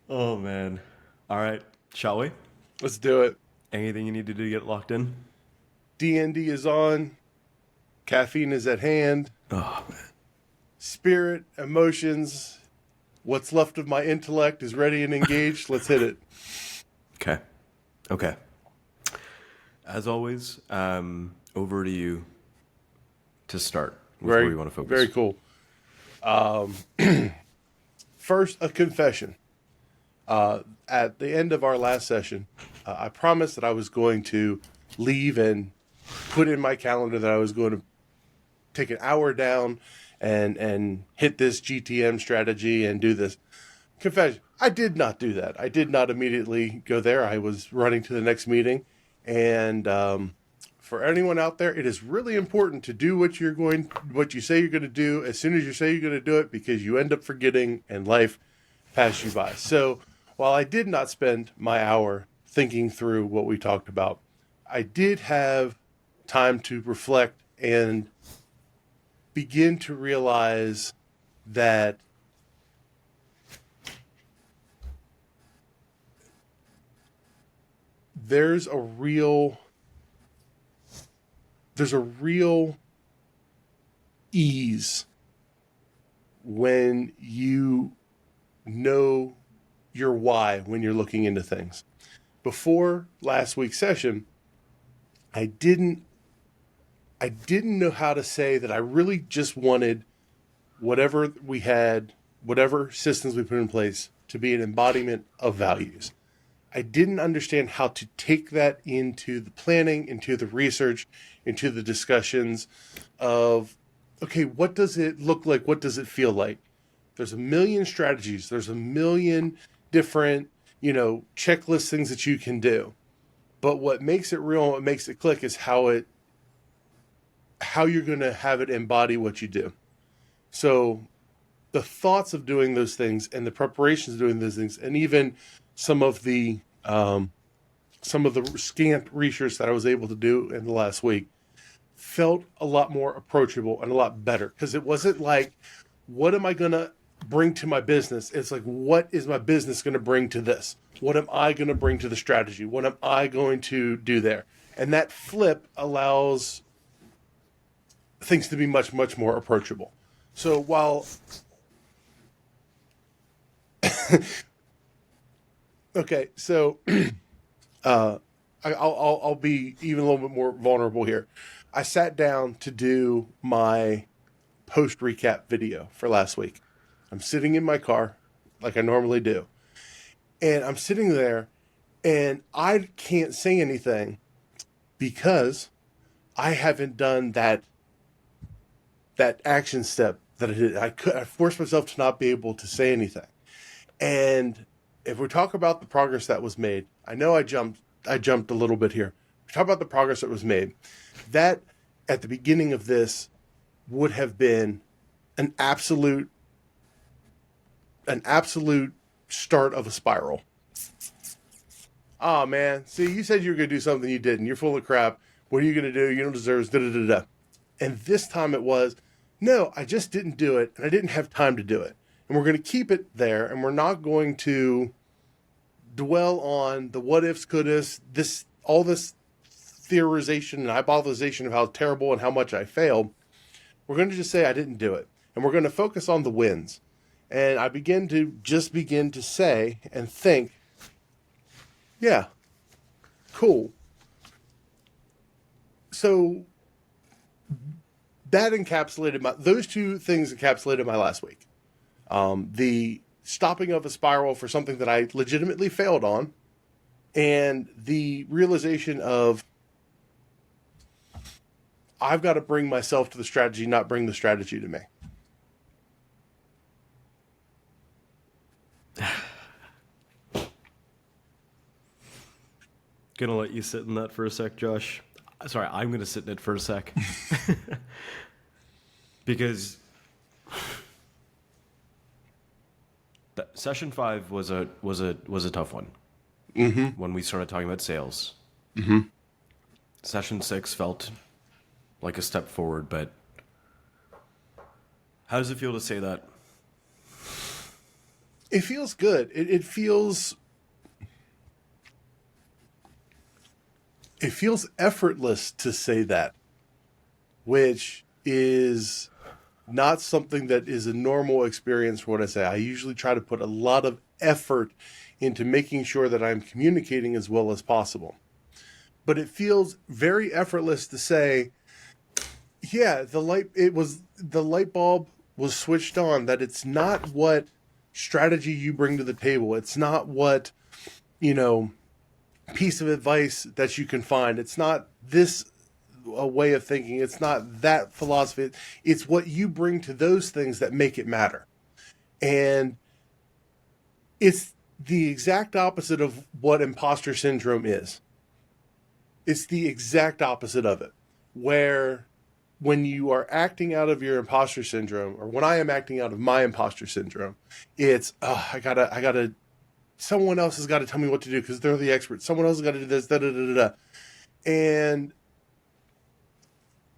Oh man. All right, shall we? Let's do it. Anything you need to do to get locked in? D&D is on. Caffeine is at hand. Oh man. Spirit, emotions, what's left of my intellect is ready and engaged. Let's hit it. Okay. Okay. As always, over to you to start with where Very, you want to very focus. cool. First, a confession. At the end of our last session, I promised that I was going to leave and put in my calendar that I was going to take an hour down and hit this GTM strategy and do this. Confession, I did not do that. I did not immediately go there. I was running to the next meeting. And for anyone out there, it is really important to do what you say you're going to do as soon as you say you're going to do it, because you end up forgetting and life passes you by. So while I did not spend my hour thinking through what we talked about, I did have time to reflect and begin to realize that there's a real ease when you know your why when you're looking into things. Before last week's session, I didn't know how to say that I really just wanted whatever we had, whatever systems we put in place, to be an embodiment of values. I didn't understand how to take that into the planning, into the research, into the discussions of, okay, what does it look like? What does it feel like? There's a million strategies. There's a million different, checklist things that you can do. But what makes it real and what makes it click is how you're going to have it embody what you do. So the thoughts of doing those things and the preparations of doing those things, and even some of the scant research that I was able to do in the last week, felt a lot more approachable and a lot better, because it wasn't like, what am I going to bring to my business? It's like, what is my business going to bring to this? What am I going to bring to the strategy? What am I going to do there? And that flip allows things to be much, much more approachable. So while okay, so I'll be even a little bit more vulnerable here. I sat down to do my post recap video for last week. I'm sitting in my car like I normally do, and I'm sitting there, and I can't say anything because I haven't done that action step that I did. I forced myself to not be able to say anything. And if we talk about the progress that was made, I know I jumped a little bit here. We talk about the progress that was made. That at the beginning of this would have been an absolute start of a spiral. Oh man, see, you said you were going to do something you didn't. You're full of crap. What are you going to do? You don't deserve it. And this time it was, no, I just didn't do it, and I didn't have time to do it. And we're going to keep it there, and we're not going to dwell on the what ifs, could ifs, all this theorization and hypothesization of how terrible and how much I failed. We're going to just say I didn't do it, and we're going to focus on the wins. And I begin to say and think, yeah, cool. So those two things encapsulated my last week. The stopping of a spiral for something that I legitimately failed on, and the realization of, I've got to bring myself to the strategy, not bring the strategy to me. Gonna let you sit in that for a sec, Josh. Sorry, I'm gonna sit in it for a sec. Because session 5 was a tough one. Mm-hmm. When we started talking about sales. Mm-hmm. Session 6 felt like a step forward, but How does it feel to say that? It feels good. It feels effortless to say that, which is not something that is a normal experience for what I say. I usually try to put a lot of effort into making sure that I'm communicating as well as possible. But it feels very effortless to say, yeah, the light bulb was switched on, that it's not what strategy you bring to the table. It's not what, piece of advice that you can find. It's not this a way of thinking. It's not that philosophy. It's what you bring to those things that make it matter. And it's the exact opposite of what imposter syndrome is. It's the exact opposite of it. Where when you are acting out of your imposter syndrome, or when I am acting out of my imposter syndrome, it's, I gotta, someone else has got to tell me what to do because they're the expert. Someone else has got to do this, da da da da. And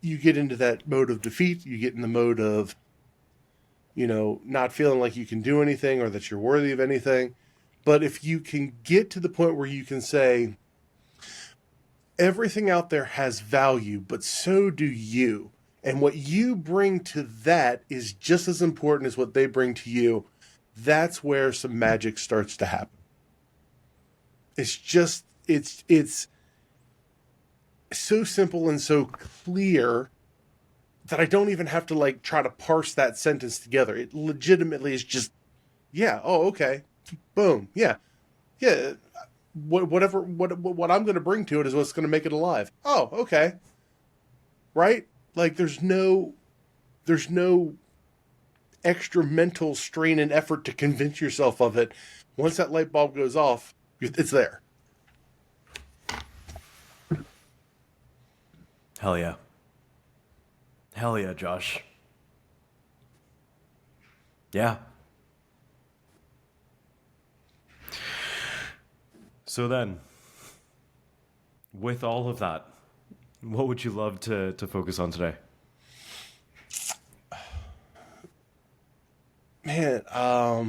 you get into that mode of defeat. You get in the mode of, not feeling like you can do anything or that you're worthy of anything. But if you can get to the point where you can say, everything out there has value, but so do you. And what you bring to that is just as important as what they bring to you. That's where some magic starts to happen. It's so simple and so clear that I don't even have to try to parse that sentence together. It legitimately is just, yeah, oh, okay, boom, yeah. What I'm going to bring to it is what's going to make it alive. Oh, okay, right? There's no extra mental strain and effort to convince yourself of it. Once that light bulb goes off, it's there. Hell yeah. Hell yeah, Josh. Yeah. So then, with all of that, what would you love to focus on today? Man, I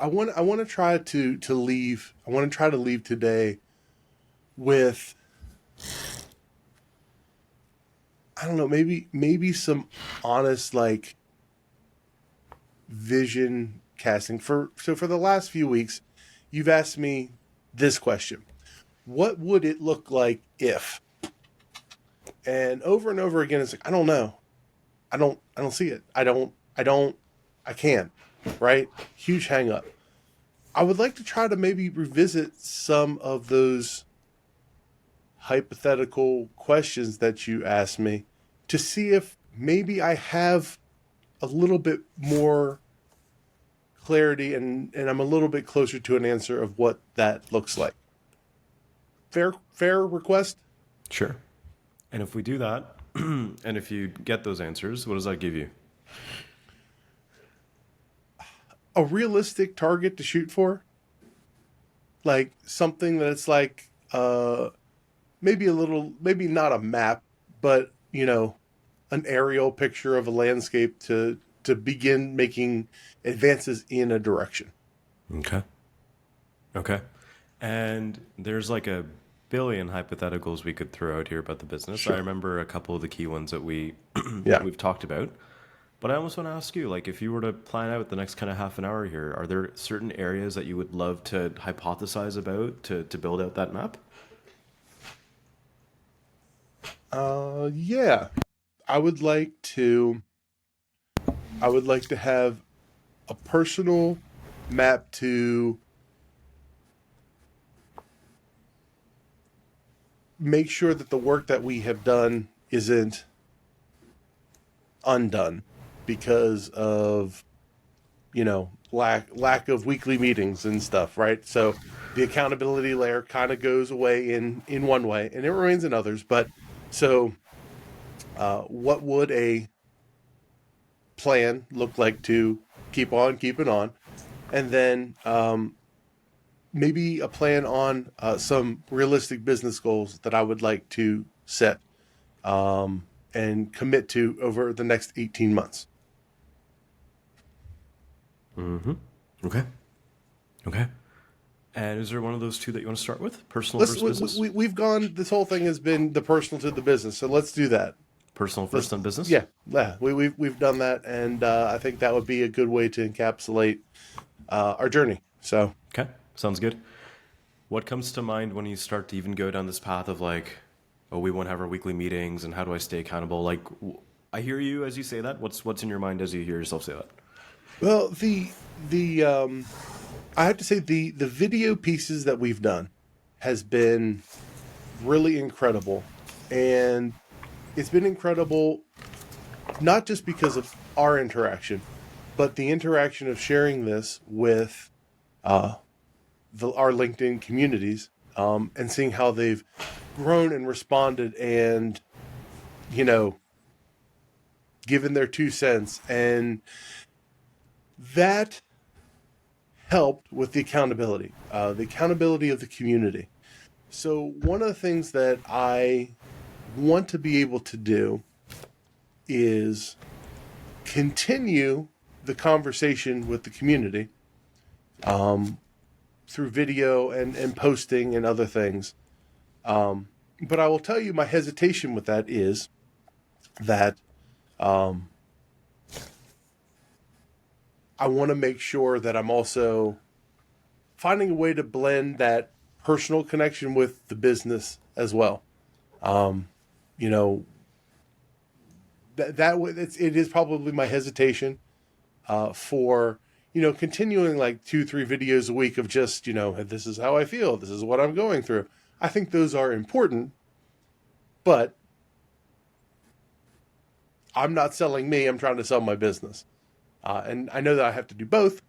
want to try to leave. I want to try to leave today with, I don't know, maybe some honest vision casting. For the last few weeks, you've asked me this question: what would it look like if? And over again, it's like, I don't know. I don't see it. I can't. Right? Huge hang up. I would like to try to maybe revisit some of those hypothetical questions that you asked me to see if maybe I have a little bit more clarity and I'm a little bit closer to an answer of what that looks like. Fair request? Sure. And if we do that, and if you get those answers, what does that give you? A realistic target to shoot for. Something that it's maybe not a map, but an aerial picture of a landscape to begin making advances in a direction. Okay. And there's a billion hypotheticals we could throw out here about the business. Sure. I remember a couple of the key ones that we've talked about. But I almost want to ask you, if you were to plan out the next kind of half an hour here, are there certain areas that you would love to hypothesize about to build out that map? Yeah. I would like to have a personal map to make sure that the work that we have done isn't undone because of lack of weekly meetings and stuff, right? So the accountability layer kind of goes away in one way and it remains in others. But so what would a plan look like to keep on keeping on? and then maybe a plan on some realistic business goals that I would like to set and commit to over the next 18 months. Mm-hmm. Okay. Okay. And is there one of those two that you want to start with? Personal versus business? We've gone, this whole thing has been the personal to the business. So let's do that. Personal first, then business? Yeah. We've done that. And I think that would be a good way to encapsulate our journey. So. Okay. Sounds good. What comes to mind when you start to even go down this path of like, oh, we won't have our weekly meetings and how do I stay accountable? Like, I hear you as you say that. What's in your mind as you hear yourself say that? Well, I have to say the video pieces that we've done has been really incredible. And it's been incredible not just because of our interaction, but the interaction of sharing this with our LinkedIn communities and seeing how they've grown and responded and, given their 2 cents. And that helped with the accountability of the community. So one of the things that I want to be able to do is continue the conversation with the community through video and posting and other things. But I will tell you my hesitation with that is that I want to make sure that I'm also finding a way to blend that personal connection with the business as well. It is probably my hesitation for continuing like 2-3 videos a week of just this is how I feel, this is what I'm going through. I think those are important, but I'm not selling me, I'm trying to sell my business. And I know that I have to do both.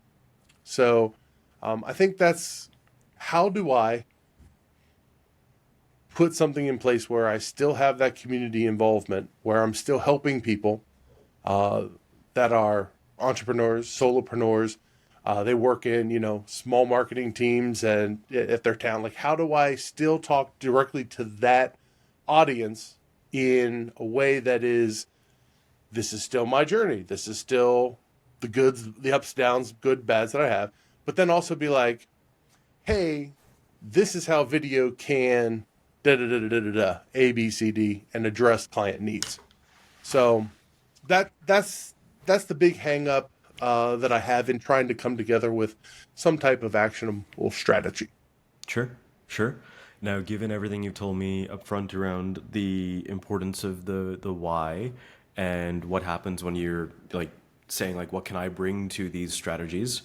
So I think that's how do I put something in place where I still have that community involvement, where I'm still helping people that are entrepreneurs, solopreneurs. They work in, small marketing teams and at their town. Like, how do I still talk directly to that audience in a way that is, this is still my journey. This is still the goods, the ups, downs, good, bads that I have. But then also be like, hey, this is how video can A, B, C, D, and address client needs. So that's the big hang up that I have in trying to come together with some type of actionable strategy. Sure. Now, given everything you've told me up front around the importance of the why and what happens when you're like saying like, what can I bring to these strategies?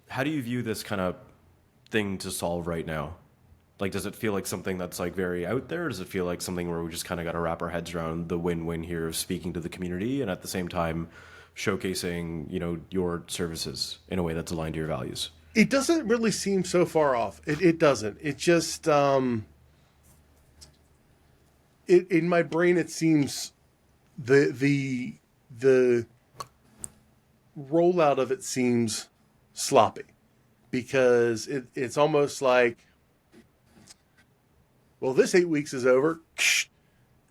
How do you view this kind of thing to solve right now? Like, does it feel like something that's like very out there? Or does it feel like something where we just kind of got to wrap our heads around the win-win here of speaking to the community and at the same time showcasing, your services in a way that's aligned to your values? It doesn't really seem so far off. It doesn't. It just, in my brain, it seems the rollout of it seems sloppy because it's almost like, well, this 8 weeks is over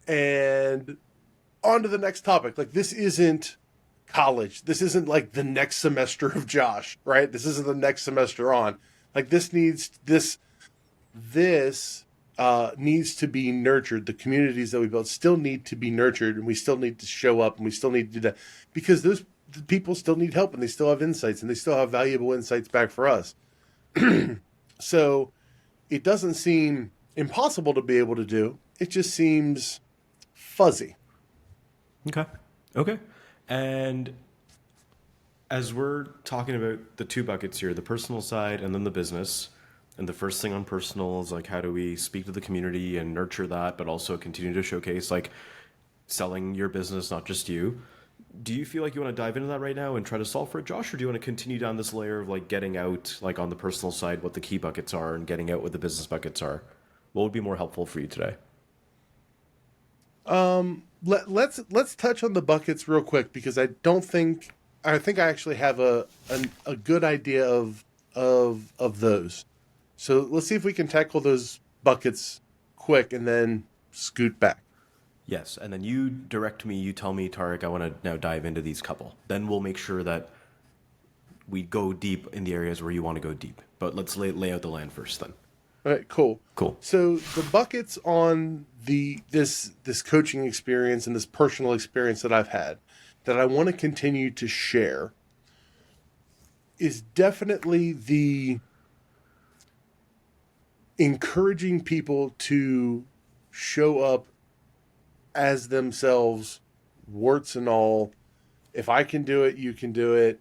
and on to the next topic. Like, this isn't college. This isn't like the next semester of Josh, right? This isn't the next semester on. Like, this needs to be nurtured. The communities that we built still need to be nurtured, and we still need to show up, and we still need to do that because those people still need help, and they still have insights, and they still have valuable insights back for us. So it doesn't seem impossible to be able to do. It just seems fuzzy. Okay. And as we're talking about the two buckets here, the personal side and then the business, and the first thing on personal is like, how do we speak to the community and nurture that, but also continue to showcase like selling your business, not just you. Do you feel like you want to dive into that right now and try to solve for it, Josh, or do you want to continue down this layer of like getting out, like on the personal side, what the key buckets are and getting out what the business buckets are? What would be more helpful for you today? Let's touch on the buckets real quick because I don't think I think I actually have a good idea of those. So let's see if we can tackle those buckets quick and then scoot back. Yes, and then you direct me, you tell me, Tarik, I want to now dive into these couple. Then we'll make sure that we go deep in the areas where you want to go deep. But let's lay out the land first then. All right, cool. Cool. So the buckets on this coaching experience and this personal experience that I've had that I want to continue to share is definitely the encouraging people to show up as themselves, warts and all. If I can do it, you can do it.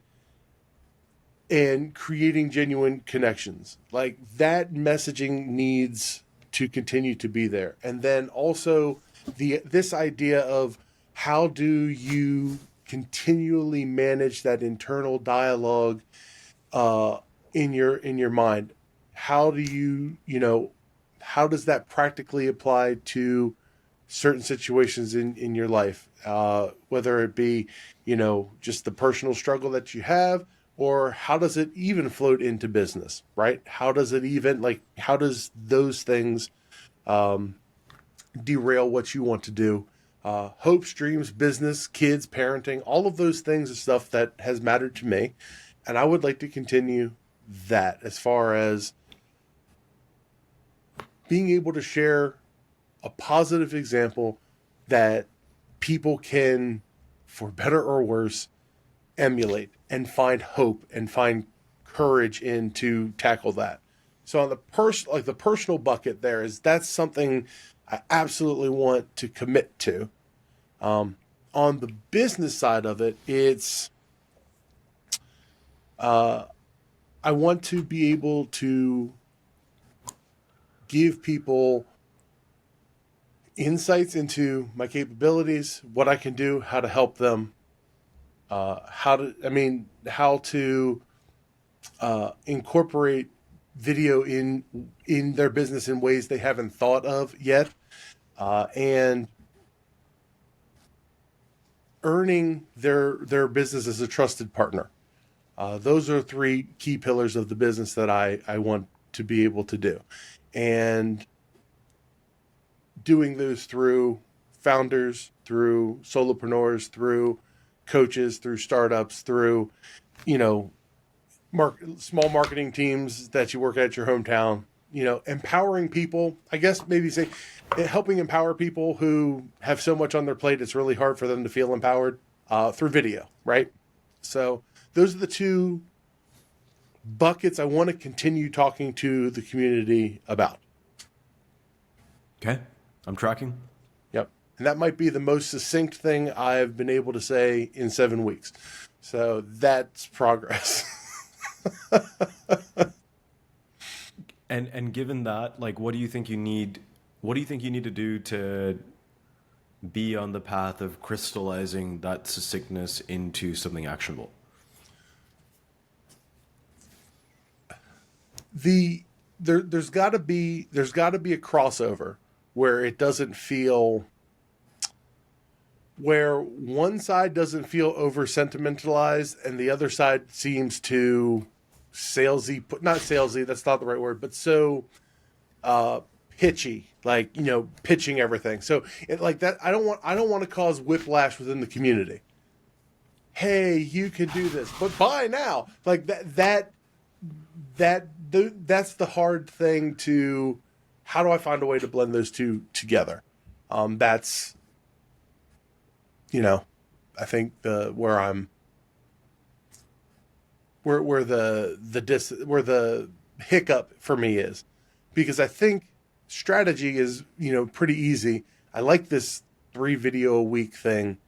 And creating genuine connections. Like, that messaging needs to continue to be there. And then also this idea of how do you continually manage that internal dialogue in your mind? How do how does that practically apply to certain situations in your life? Whether it be, just the personal struggle that you have, or how does it even float into business, right? How does it even, how does those things derail what you want to do? Hopes, dreams, business, kids, parenting, all of those things are stuff that has mattered to me. And I would like to continue that as far as being able to share a positive example that people can, for better or worse, emulate and find hope and find courage in to tackle that. So on the personal bucket that's something I absolutely want to commit to. On the business side of it, it's I want to be able to give people insights into my capabilities, what I can do, how to help them, how to incorporate video in their business in ways they haven't thought of yet, and earning their business as a trusted partner. Those are 3 key pillars of the business that I want to be able to do. And doing those through founders, through solopreneurs, through coaches, through startups, through, small marketing teams that you work at your hometown, empowering people, I guess maybe say helping empower people who have so much on their plate, it's really hard for them to feel empowered through video, right? So those are the 2 buckets I want to continue talking to the community about. Okay, I'm tracking. Yep. And that might be the most succinct thing I've been able to say in 7 weeks. So that's progress. And given that, what do you think you need? What do you think you need to do to be on the path of crystallizing that succinctness into something actionable? There's got to be a crossover where it doesn't feel, where one side doesn't feel over sentimentalized and the other side seems to salesy, not salesy, that's not the right word, but so pitchy, pitching everything. So that I don't want to cause whiplash within the community. Hey, you can do this, but buy now. That's the hard thing to, how do I find a way to blend those 2 together? That's, I think where the hiccup for me is, because I think strategy is, pretty easy. I like this 3 video a week thing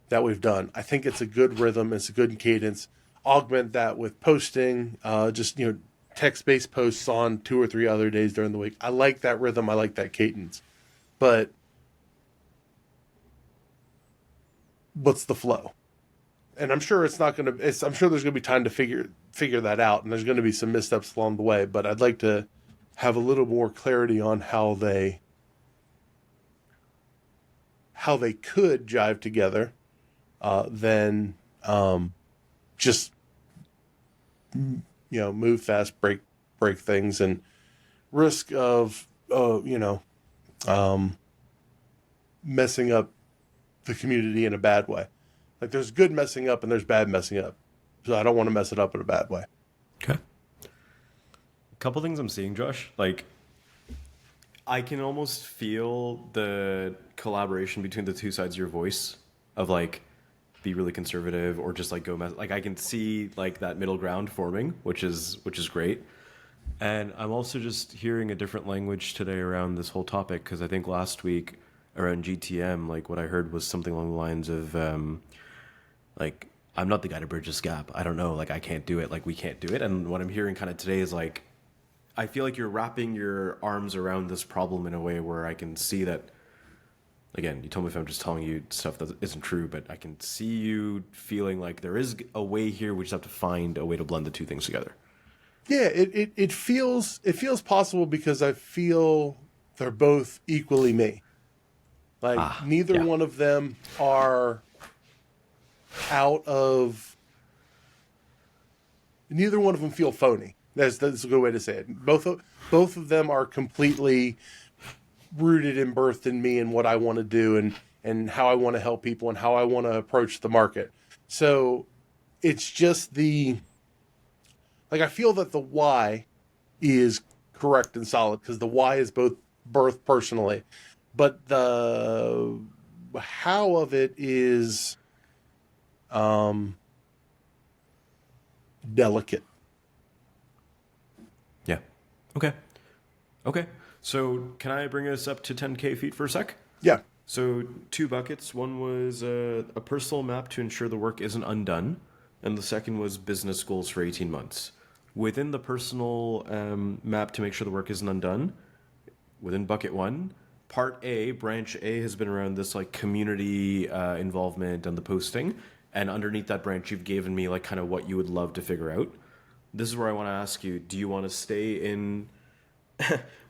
that we've done. I think it's a good rhythm. It's a good cadence. Augment that with posting, text-based posts on 2 or 3 other days during the week. I like that rhythm. I like that cadence. But what's the flow? And I'm sure I'm sure there's going to be time to figure that out, and there's going to be some missteps along the way, but I'd like to have a little more clarity on how they could jive together than just, move fast, break things, and risk of, messing up the community in a bad way. Like, there's good messing up and there's bad messing up. So I don't want to mess it up in a bad way. Okay. A couple things I'm seeing, Josh. Like, I can almost feel the collaboration between the two sides of your voice of like be really conservative or just like go mess. Like I can see like that middle ground forming, which is great. And I'm also just hearing a different language today around this whole topic because I think last week around GTM, like what I heard was something along the lines of like I'm not the guy to bridge this gap. I don't know, like I can't do it. Like we can't do it. And what I'm hearing kind of today is like I feel like you're wrapping your arms around this problem in a way where I can see that. Again, you told me if I'm just telling you stuff that isn't true, but I can see you feeling like there is a way here. We just have to find a way to blend the two things together. Yeah, it feels possible because I feel they're both equally me. Like neither one of them are neither one of them feel phony. That's a good way to say it. Both of them are completely rooted and birthed in me and what I want to do and how I want to help people and how I want to approach the market. So it's just I feel that the why is correct and solid because the why is both birthed personally, but the how of it is delicate. Yeah. Okay. So can I bring us up to 10K feet for a sec? Yeah. So 2 buckets. One was a personal map to ensure the work isn't undone. And the second was business goals for 18 months. Within the personal map to make sure the work isn't undone, within bucket 1, part A, branch A has been around this like community involvement and the posting. And underneath that branch, you've given me like kind of what you would love to figure out. This is where I want to ask you, do you want to stay in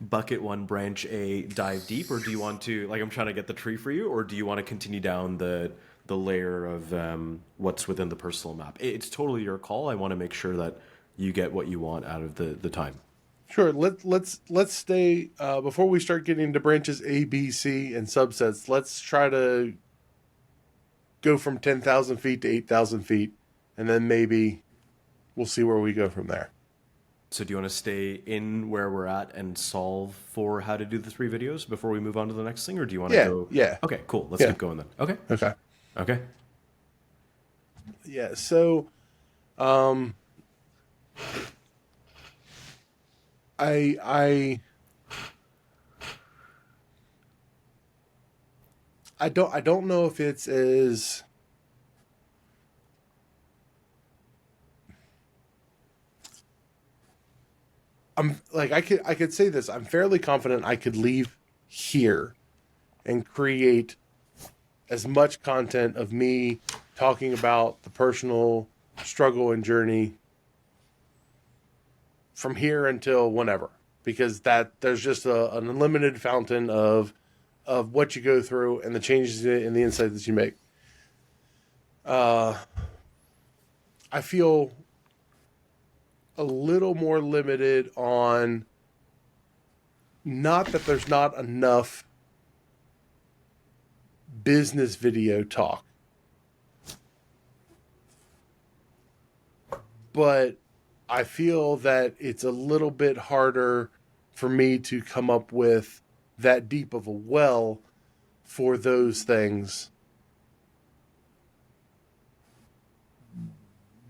bucket 1, branch A, dive deep, or do you want to, like I'm trying to get the tree for you, or do you want to continue down the layer of what's within the personal map? It's totally your call. I want to make sure that you get what you want out of the time. Sure. Let's stay before we start getting into branches A, B, C, and subsets. Let's try to go from 10,000 feet to 8,000 feet, and then maybe we'll see where we go from there. So do you want to stay in where we're at and solve for how to do the 3 videos before we move on to the next thing, or do you want to go? Yeah. Okay, cool. Let's keep going then. Okay. Yeah. So, I don't know if it's as I could say this. I'm fairly confident I could leave here and create as much content of me talking about the personal struggle and journey from here until whenever, because there's just an unlimited fountain of what you go through and the changes and the insights that you make. I feel a little more limited on, not that there's not enough business video talk, but I feel that it's a little bit harder for me to come up with that deep of a well for those things,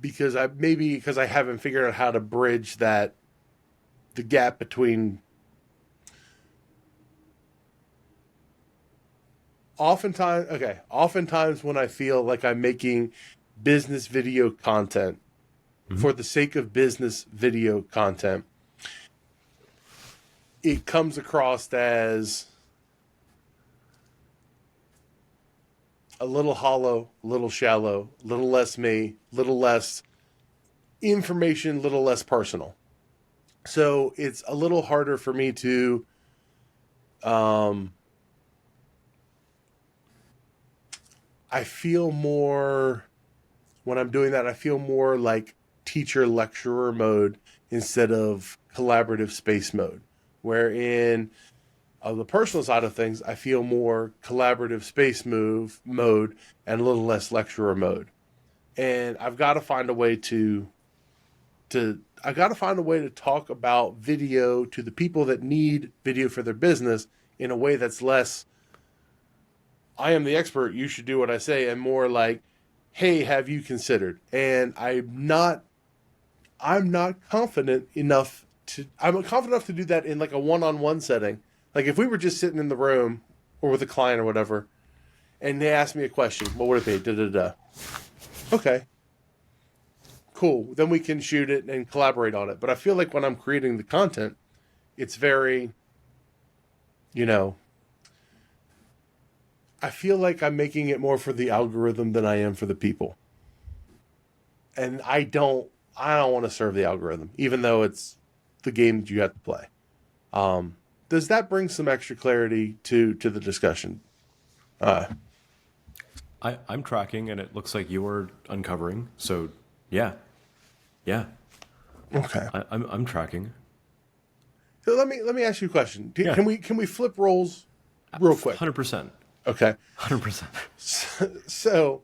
because I haven't figured out how to bridge the gap between. Oftentimes when I feel like I'm making business video content for the sake of business video content, it comes across as a little hollow, a little shallow, a little less me, a little less information, a little less personal. So it's a little harder for me to I feel more when I'm doing that, I feel more like teacher lecturer mode instead of collaborative space mode. Wherein on the personal side of things, I feel more collaborative space mode and a little less lecturer mode. And I've got to find a way to I got to find a way to talk about video to the people that need video for their business in a way that's less, I am the expert, you should do what I say, and more like, hey, have you considered? And I'm confident enough to do that in like a one-on-one setting. Like if we were just sitting in the room or with a client or whatever, and they asked me a question, what would it be? Da-da-da. Okay. Cool. Then we can shoot it and collaborate on it. But I feel like when I'm creating the content, it's very, I feel like I'm making it more for the algorithm than I am for the people. And I don't want to serve the algorithm, even though it's the game that you have to play. Does that bring some extra clarity to the discussion? I'm tracking, and it looks like you're uncovering. So, yeah. Okay. I'm tracking. So let me ask you a question. Can we flip roles real quick? 100%. Okay. 100%. So,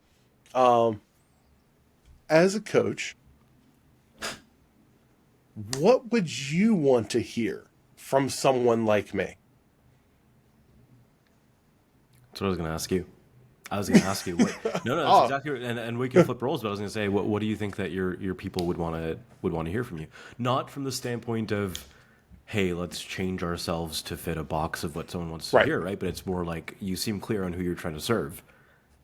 as a coach, what would you want to hear from someone like me? That's what I was going to ask you. I was going to ask you what. No, that's exactly right. And we can flip roles. But I was going to say, what do you think that your people would want to hear from you? Not from the standpoint of, hey, let's change ourselves to fit a box of what someone wants to hear, right? But it's more like you seem clear on who you're trying to serve.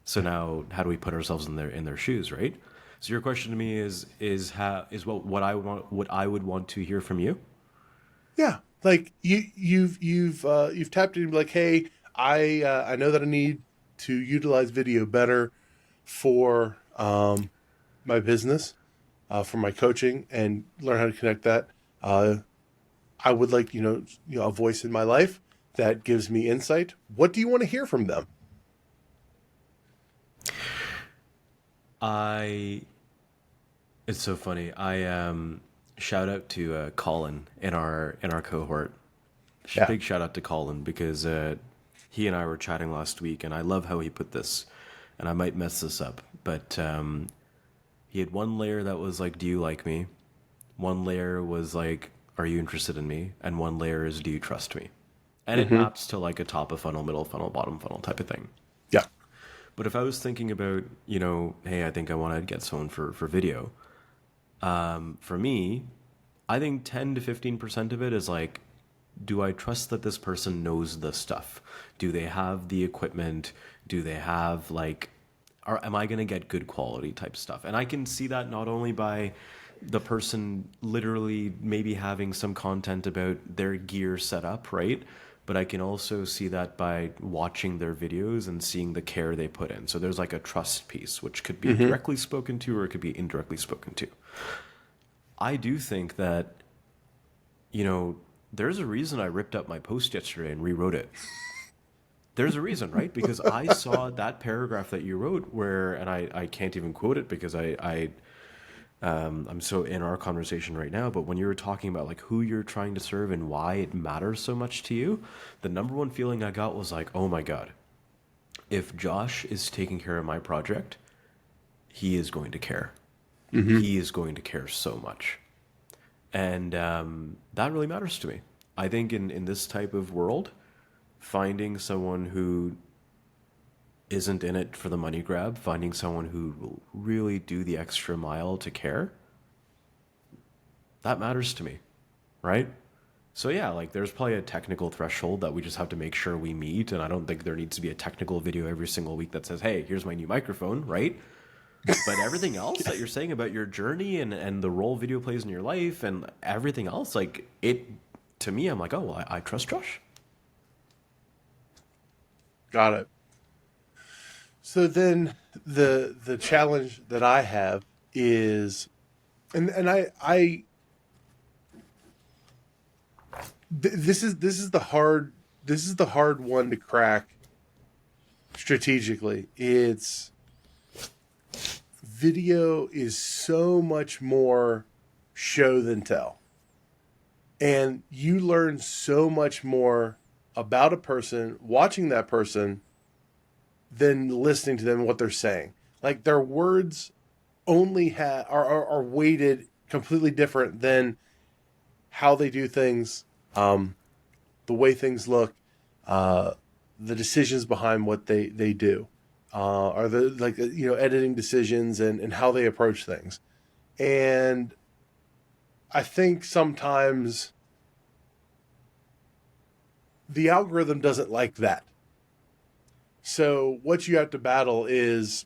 So now, how do we put ourselves in their shoes, right? So your question to me is what I would want to hear from you? Yeah, like you've tapped in like, hey, I know that I need to utilize video better for my business, for my coaching, and learn how to connect that. I would like a voice in my life that gives me insight. What do you want to hear from them? It's so funny. Shout out to Colin in our cohort. Big shout out to Colin because he and I were chatting last week, and I love how he put this. And I might mess this up, but he had one layer that was like, "Do you like me?" One layer was like, "Are you interested in me?" And one layer is, "Do you trust me?" And it maps to like a top of funnel, middle funnel, bottom funnel type of thing. Yeah. But if I was thinking about, hey, I think I want to get someone for video. For me, I think 10 to 15% of it is like, do I trust that this person knows the stuff? Do they have the equipment? Do they have am I going to get good quality type stuff? And I can see that not only by the person literally maybe having some content about their gear set up, right? But I can also see that by watching their videos and seeing the care they put in. So there's like a trust piece, which could be directly spoken to or it could be indirectly spoken to. I do think that, there's a reason I ripped up my post yesterday and rewrote it. There's a reason, right? Because I saw that paragraph that you wrote and I can't even quote it because I'm so in our conversation right now, but when you were talking about like who you're trying to serve and why it matters so much to you, the number one feeling I got was like, oh my God, if Josh is taking care of my project, he is going to care. He is going to care so much. And that really matters to me. I think in this type of world, finding someone who isn't in it for the money grab, finding someone who will really do the extra mile to care, that matters to me, right? So yeah, like there's probably a technical threshold that we just have to make sure we meet, and I don't think there needs to be a technical video every single week that says, hey, here's my new microphone, right? But everything else that you're saying about your journey and the role video plays in your life and everything else, like it, to me, I'm like, oh, well, I trust Josh. Got it. So then the challenge that I have is, and this is the hard one to crack strategically. It's video is so much more show than tell. And you learn so much more about a person watching that person than listening to them and what they're saying. Like, their words only are weighted completely different than how they do things, the way things look, the decisions behind what they do, are the, like, editing decisions and how they approach things. And I think sometimes the algorithm doesn't like that. So what you have to battle is,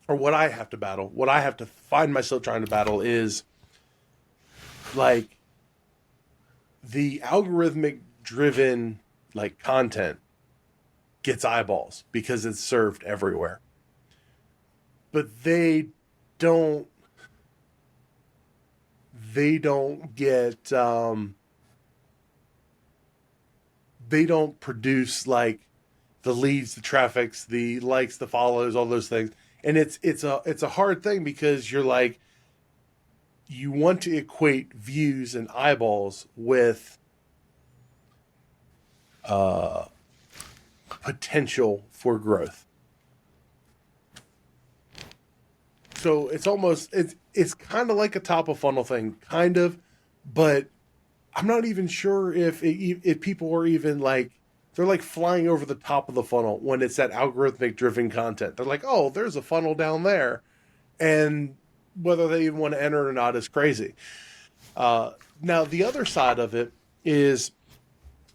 or what I have to find myself trying to battle is, like, the algorithmic driven, like, content gets eyeballs because it's served everywhere. But they don't get they don't produce, like, the leads, the traffics, the likes, the follows, all those things. And it's a hard thing, because you're like, you want to equate views and eyeballs with potential for growth. So it's almost, it's kind of like a top of funnel thing, kind of, but I'm not even sure if people are even, like, they're like flying over the top of the funnel when it's that algorithmic driven content. They're like, oh, there's a funnel down there. And whether they even want to enter it or not is crazy. Now, the other side of it is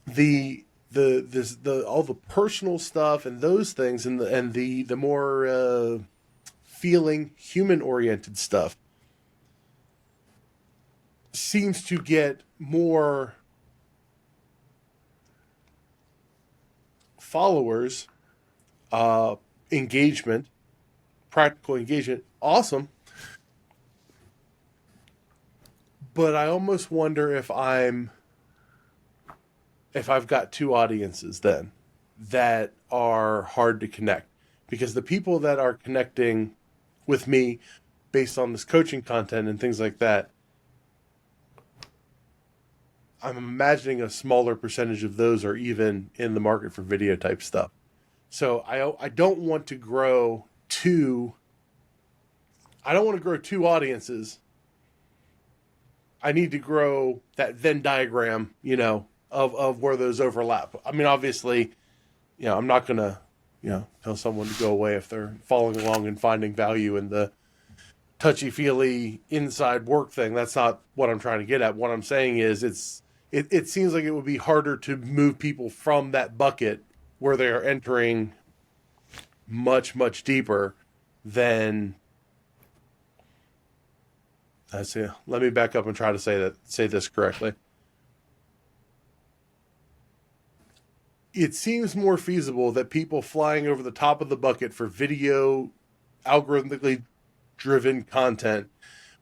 the all the personal stuff and those things, and the more feeling, human oriented stuff seems to get more followers, engagement, practical engagement. Awesome. But I almost wonder if I've got two audiences then that are hard to connect, because the people that are connecting with me based on this coaching content and things like that, I'm imagining a smaller percentage of those are even in the market for video type stuff. So I don't want to grow two audiences. I need to grow that Venn diagram, of where those overlap. I mean, obviously, I'm not going to, tell someone to go away if they're following along and finding value in the touchy-feely inside work thing. That's not what I'm trying to get at. What I'm saying is it seems like it would be harder to move people from that bucket where they are entering much, much deeper than... Let me back up and try to say this correctly. It seems more feasible that people flying over the top of the bucket for video algorithmically driven content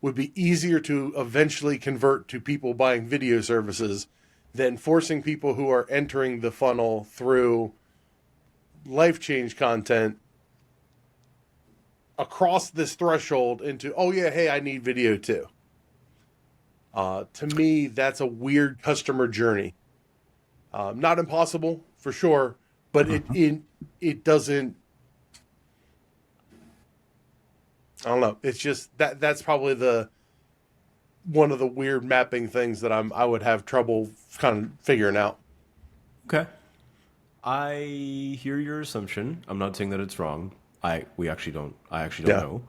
would be easier to eventually convert to people buying video services than forcing people who are entering the funnel through life change content across this threshold into, oh yeah, hey, I need video too. To me, that's a weird customer journey. Not impossible, for sure, but it doesn't... I don't know. It's just that's probably one of the weird mapping things that I would have trouble kind of figuring out. Okay. I hear your assumption. I'm not saying that it's wrong. I actually don't know.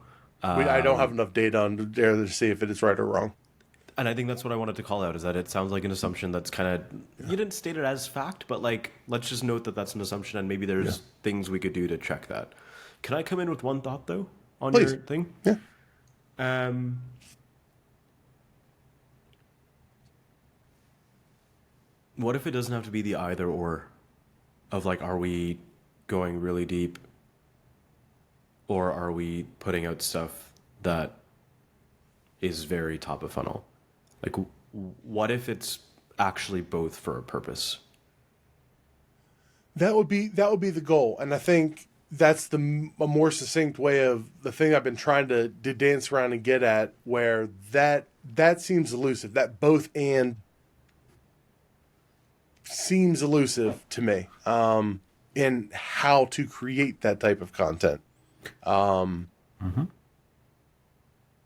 I don't have enough data on there to see if it is right or wrong. And I think that's what I wanted to call out, is that it sounds like an assumption that's kind of, you didn't state it as fact, but, like, let's just note that that's an assumption, and maybe there's things we could do to check that. Can I come in with one thought, though, on Please. your thing? Yeah. What if it doesn't have to be the either or of, like, are we going really deep, or are we putting out stuff that is very top of funnel? Like, what if it's actually both for a purpose? That would be the goal. And I think that's a more succinct way of the thing I've been trying to dance around and get at, where that seems elusive. That both and seems elusive to me, in how to create that type of content.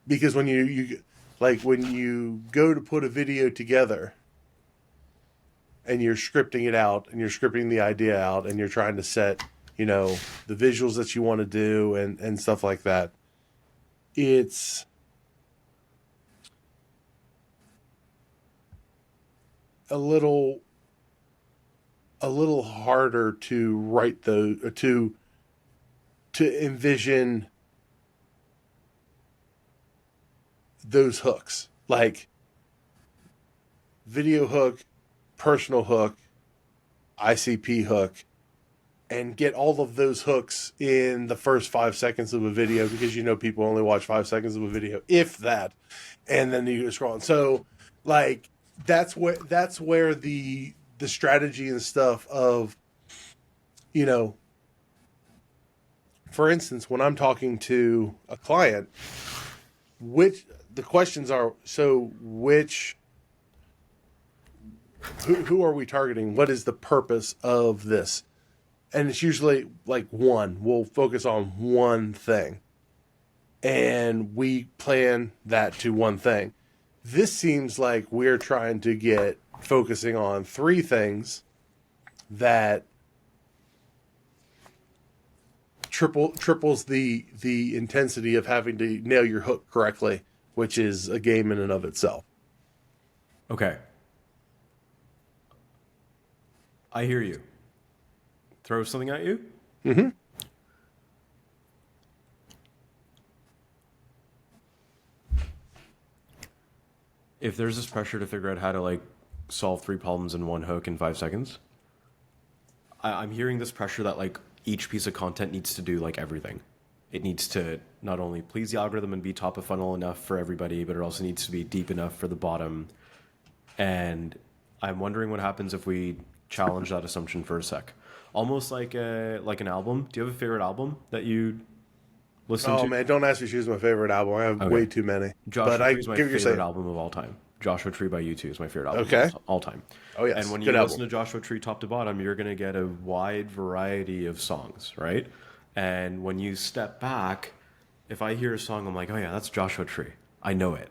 Because when you like when you go to put a video together and you're scripting it out and you're scripting the idea out and you're trying to set, the visuals that you want to do and stuff like that, it's a little harder to write to envision those hooks, like video hook, personal hook, ICP hook, and get all of those hooks in the first 5 seconds of a video, because people only watch 5 seconds of a video, if that, and then you scroll on. So like that's where the strategy and stuff of, for instance, when I'm talking to a client, the questions are, so who are we targeting? What is the purpose of this? And it's usually like we'll focus on one thing and we plan that to one thing. This seems like we're trying to get focusing on 3 things that triples the intensity of having to nail your hook correctly, which is a game in and of itself. Okay. I hear you. Throw something at you? Mm-hmm. If there's this pressure to figure out how to solve 3 problems in one hook in 5 seconds, I'm hearing this pressure that each piece of content needs to do everything. It needs to not only please the algorithm and be top of funnel enough for everybody, but it also needs to be deep enough for the bottom. And I'm wondering what happens if we challenge that assumption for a sec. Almost like an album. Do you have a favorite album that you listen to? Oh man, don't ask me to choose my favorite album. I have way too many. Joshua Tree is my favorite album of all time. Joshua Tree by U2 is my favorite album of all time. Oh yes, and when you listen to Joshua Tree top to bottom, you're going to get a wide variety of songs, right? And when you step back, if I hear a song, I'm like, oh yeah, that's Joshua Tree. I know it.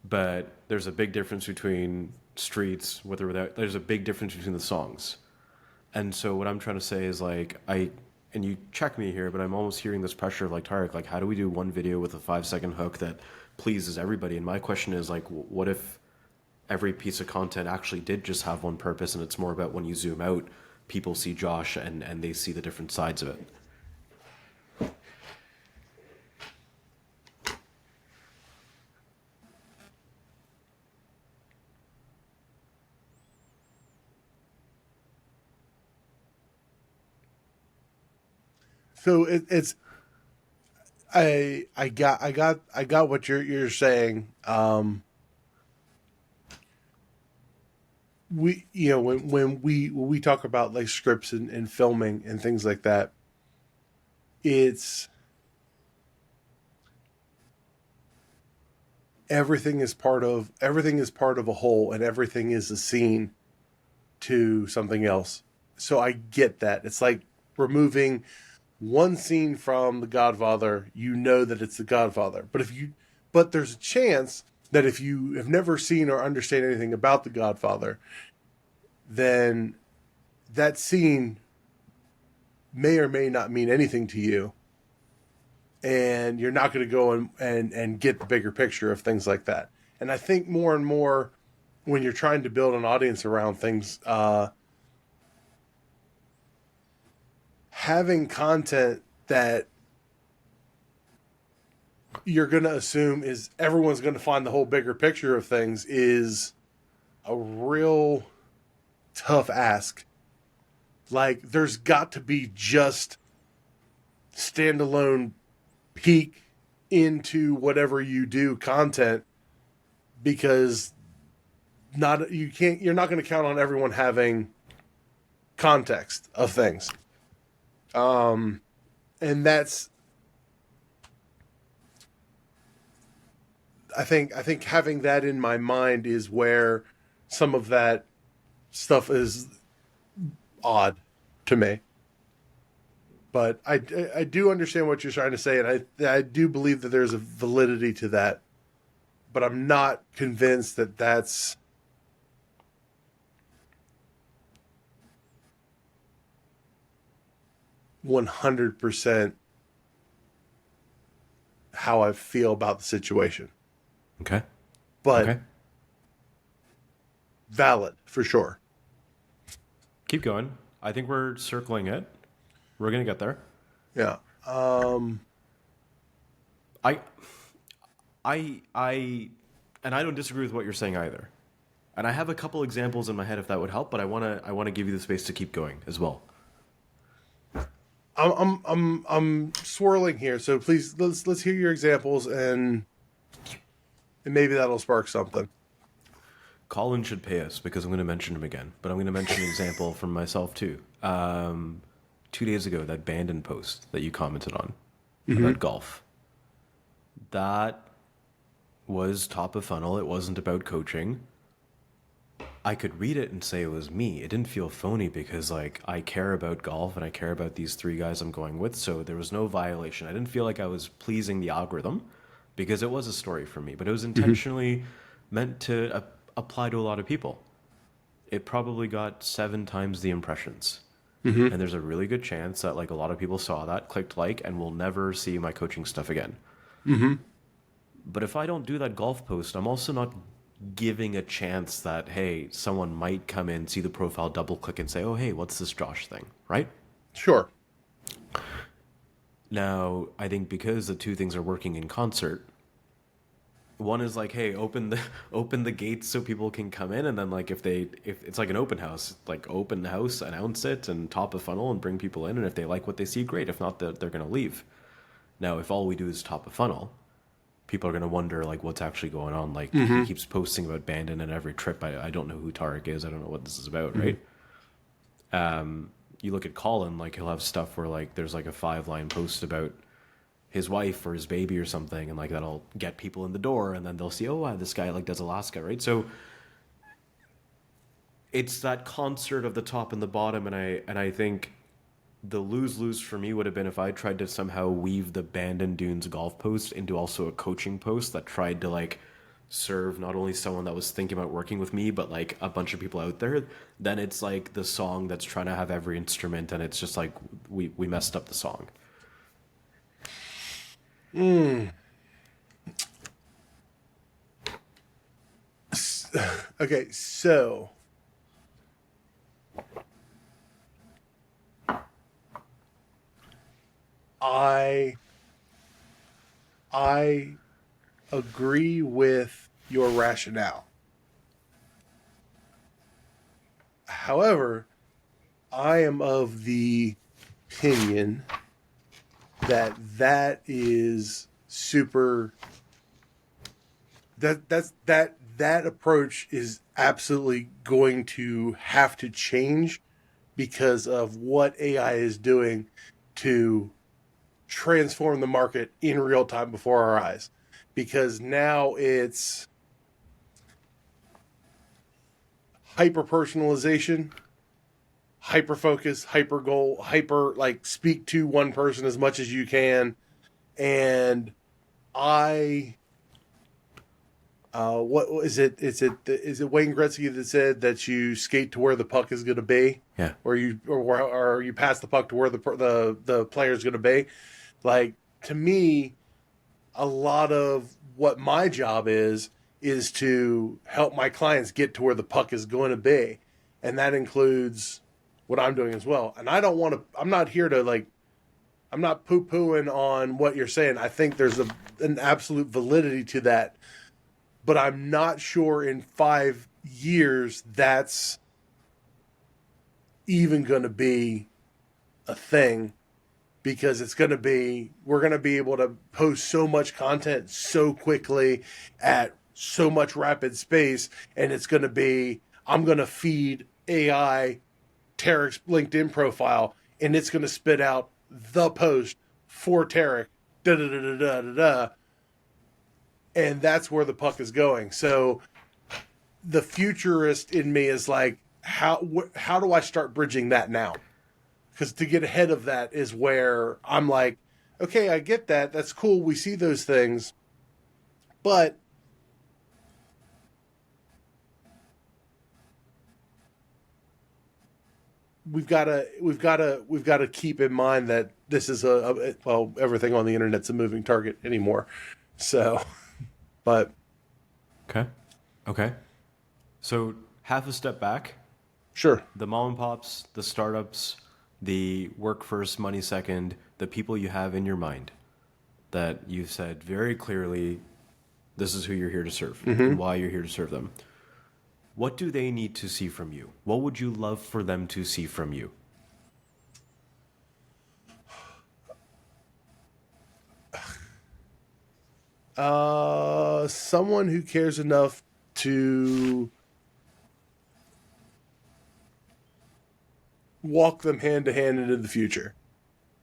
But there's a big difference between Streets, with or without. There's a big difference between the songs. And so what I'm trying to say is and you check me here, but I'm almost hearing this pressure of Tarik, how do we do one video with a 5-second hook that pleases everybody? And my question is what if every piece of content actually did just have one purpose, and it's more about when you zoom out, people see Josh and they see the different sides of it? So it's I got what you're saying. When we talk about scripts and filming and things like that, it's everything is part of a whole, and everything is a scene to something else. So I get that. It's like removing one scene from The Godfather, that it's The Godfather. But there's a chance that if you have never seen or understand anything about The Godfather, then that scene may or may not mean anything to you. And you're not going to go and get the bigger picture of things like that. And I think more and more when you're trying to build an audience around things, having content that you're going to assume is everyone's going to find the whole bigger picture of things is a real tough ask. There's got to be just standalone peek into whatever you do content, because you're not going to count on everyone having context of things. and that's, I think having that in my mind is where some of that stuff is odd to me. But I do understand what you're trying to say, and I do believe that there's a validity to that. But I'm not convinced that that's 100% how I feel about the situation. Okay. But okay. Valid for sure. Keep going. I think we're circling it. We're gonna get there. Yeah. I, and I don't disagree with what you're saying either. And I have a couple examples in my head if that would help, but I wanna give you the space to keep going as well. I'm swirling here, so please let's hear your examples and maybe that'll spark something. Colin should pay us because I'm going to mention him again, but I'm going to mention an example from myself too. 2 days ago, that Bandon post that you commented on about golf, that was top of funnel. It wasn't about coaching. I could read it and say it was me. It didn't feel phony because like I care about golf and I care about these three guys I'm going with, so there was no violation. I didn't feel like I was pleasing the algorithm because it was a story for me, but it was intentionally meant to apply to a lot of people. It probably got 7 times the impressions. And there's a really good chance that like a lot of people saw that, clicked like, and will never see my coaching stuff again. But if I don't do that golf post, I'm also not giving a chance that, hey, someone might come in, see the profile, double click and say, oh, hey, what's this Josh thing, right? Sure. Now, I think because the two things are working in concert, one is like, hey, open the gates so people can come in, and then like if it's like an open house, like open the house, announce it, and top of funnel and bring people in, and if they like what they see, great. If not, they're gonna leave. Now, if all we do is top of funnel, people are gonna wonder like what's actually going on. Like he keeps posting about Bandon and every trip. I don't know who Tarik is. I don't know what this is about, right? You look at Colin, like he'll have stuff where like there's like a 5-line post about his wife or his baby or something, and like that'll get people in the door, and then they'll see, oh wow, this guy like does Alaska, right? So it's that concert of the top and the bottom, and I think the lose for me would have been if I tried to somehow weave the Bandon Dunes golf post into also a coaching post that tried to like serve not only someone that was thinking about working with me, but like a bunch of people out there. Then it's like the song that's trying to have every instrument, and it's just like we messed up the song. Okay, so I agree with your rationale. However, I am of the opinion that is super that approach is absolutely going to have to change because of what AI is doing to transform the market in real time before our eyes. Because now it's hyper personalization, hyper focus, hyper goal, hyper like speak to one person as much as you can. And what is it? Is it Wayne Gretzky that said that you skate to where the puck is going to be? Yeah. Or you pass the puck to where the player is going to be. Like, to me, a lot of what my job is to help my clients get to where the puck is going to be, and that includes what I'm doing as well. And I don't want to. I'm not here to like. I'm not poo-pooing on what you're saying. I think there's an absolute validity to that. But I'm not sure in 5 years that's even going to be a thing, because we're going to be able to post so much content so quickly at so much rapid space. And I'm going to feed AI Tarik's LinkedIn profile, and it's going to spit out the post for Tarik, da da da da da da da, and that's where the puck is going. So the futurist in me is like, how do I start bridging that now? Because to get ahead of that is where I'm like, okay, I get that. That's cool. We see those things, but we've got to keep in mind that this is well, everything on the internet's a moving target anymore. So, but okay. So half a step back. Sure. The mom and pops, the startups, the work first, money second, the people you have in your mind that you've said very clearly, this is who you're here to serve and why you're here to serve them. What do they need to see from you? What would you love for them to see from you? Someone who cares enough to walk them hand to hand into the future.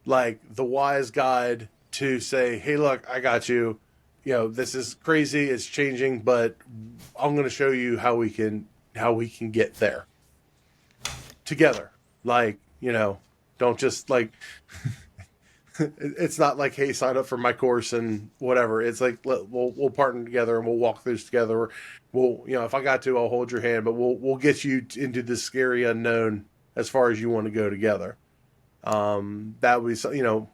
Like the wise guide to say, hey, look, I got you. You know, this is crazy. It's changing, but I'm going to show you how we can get there together. Like, you know, don't just like, it's not like, hey, sign up for my course and whatever. It's like, we'll partner together and we'll walk through this together. We'll, you know, if I got to, I'll hold your hand, but we'll get you into the scary unknown as far as you want to go together. That would be, you know,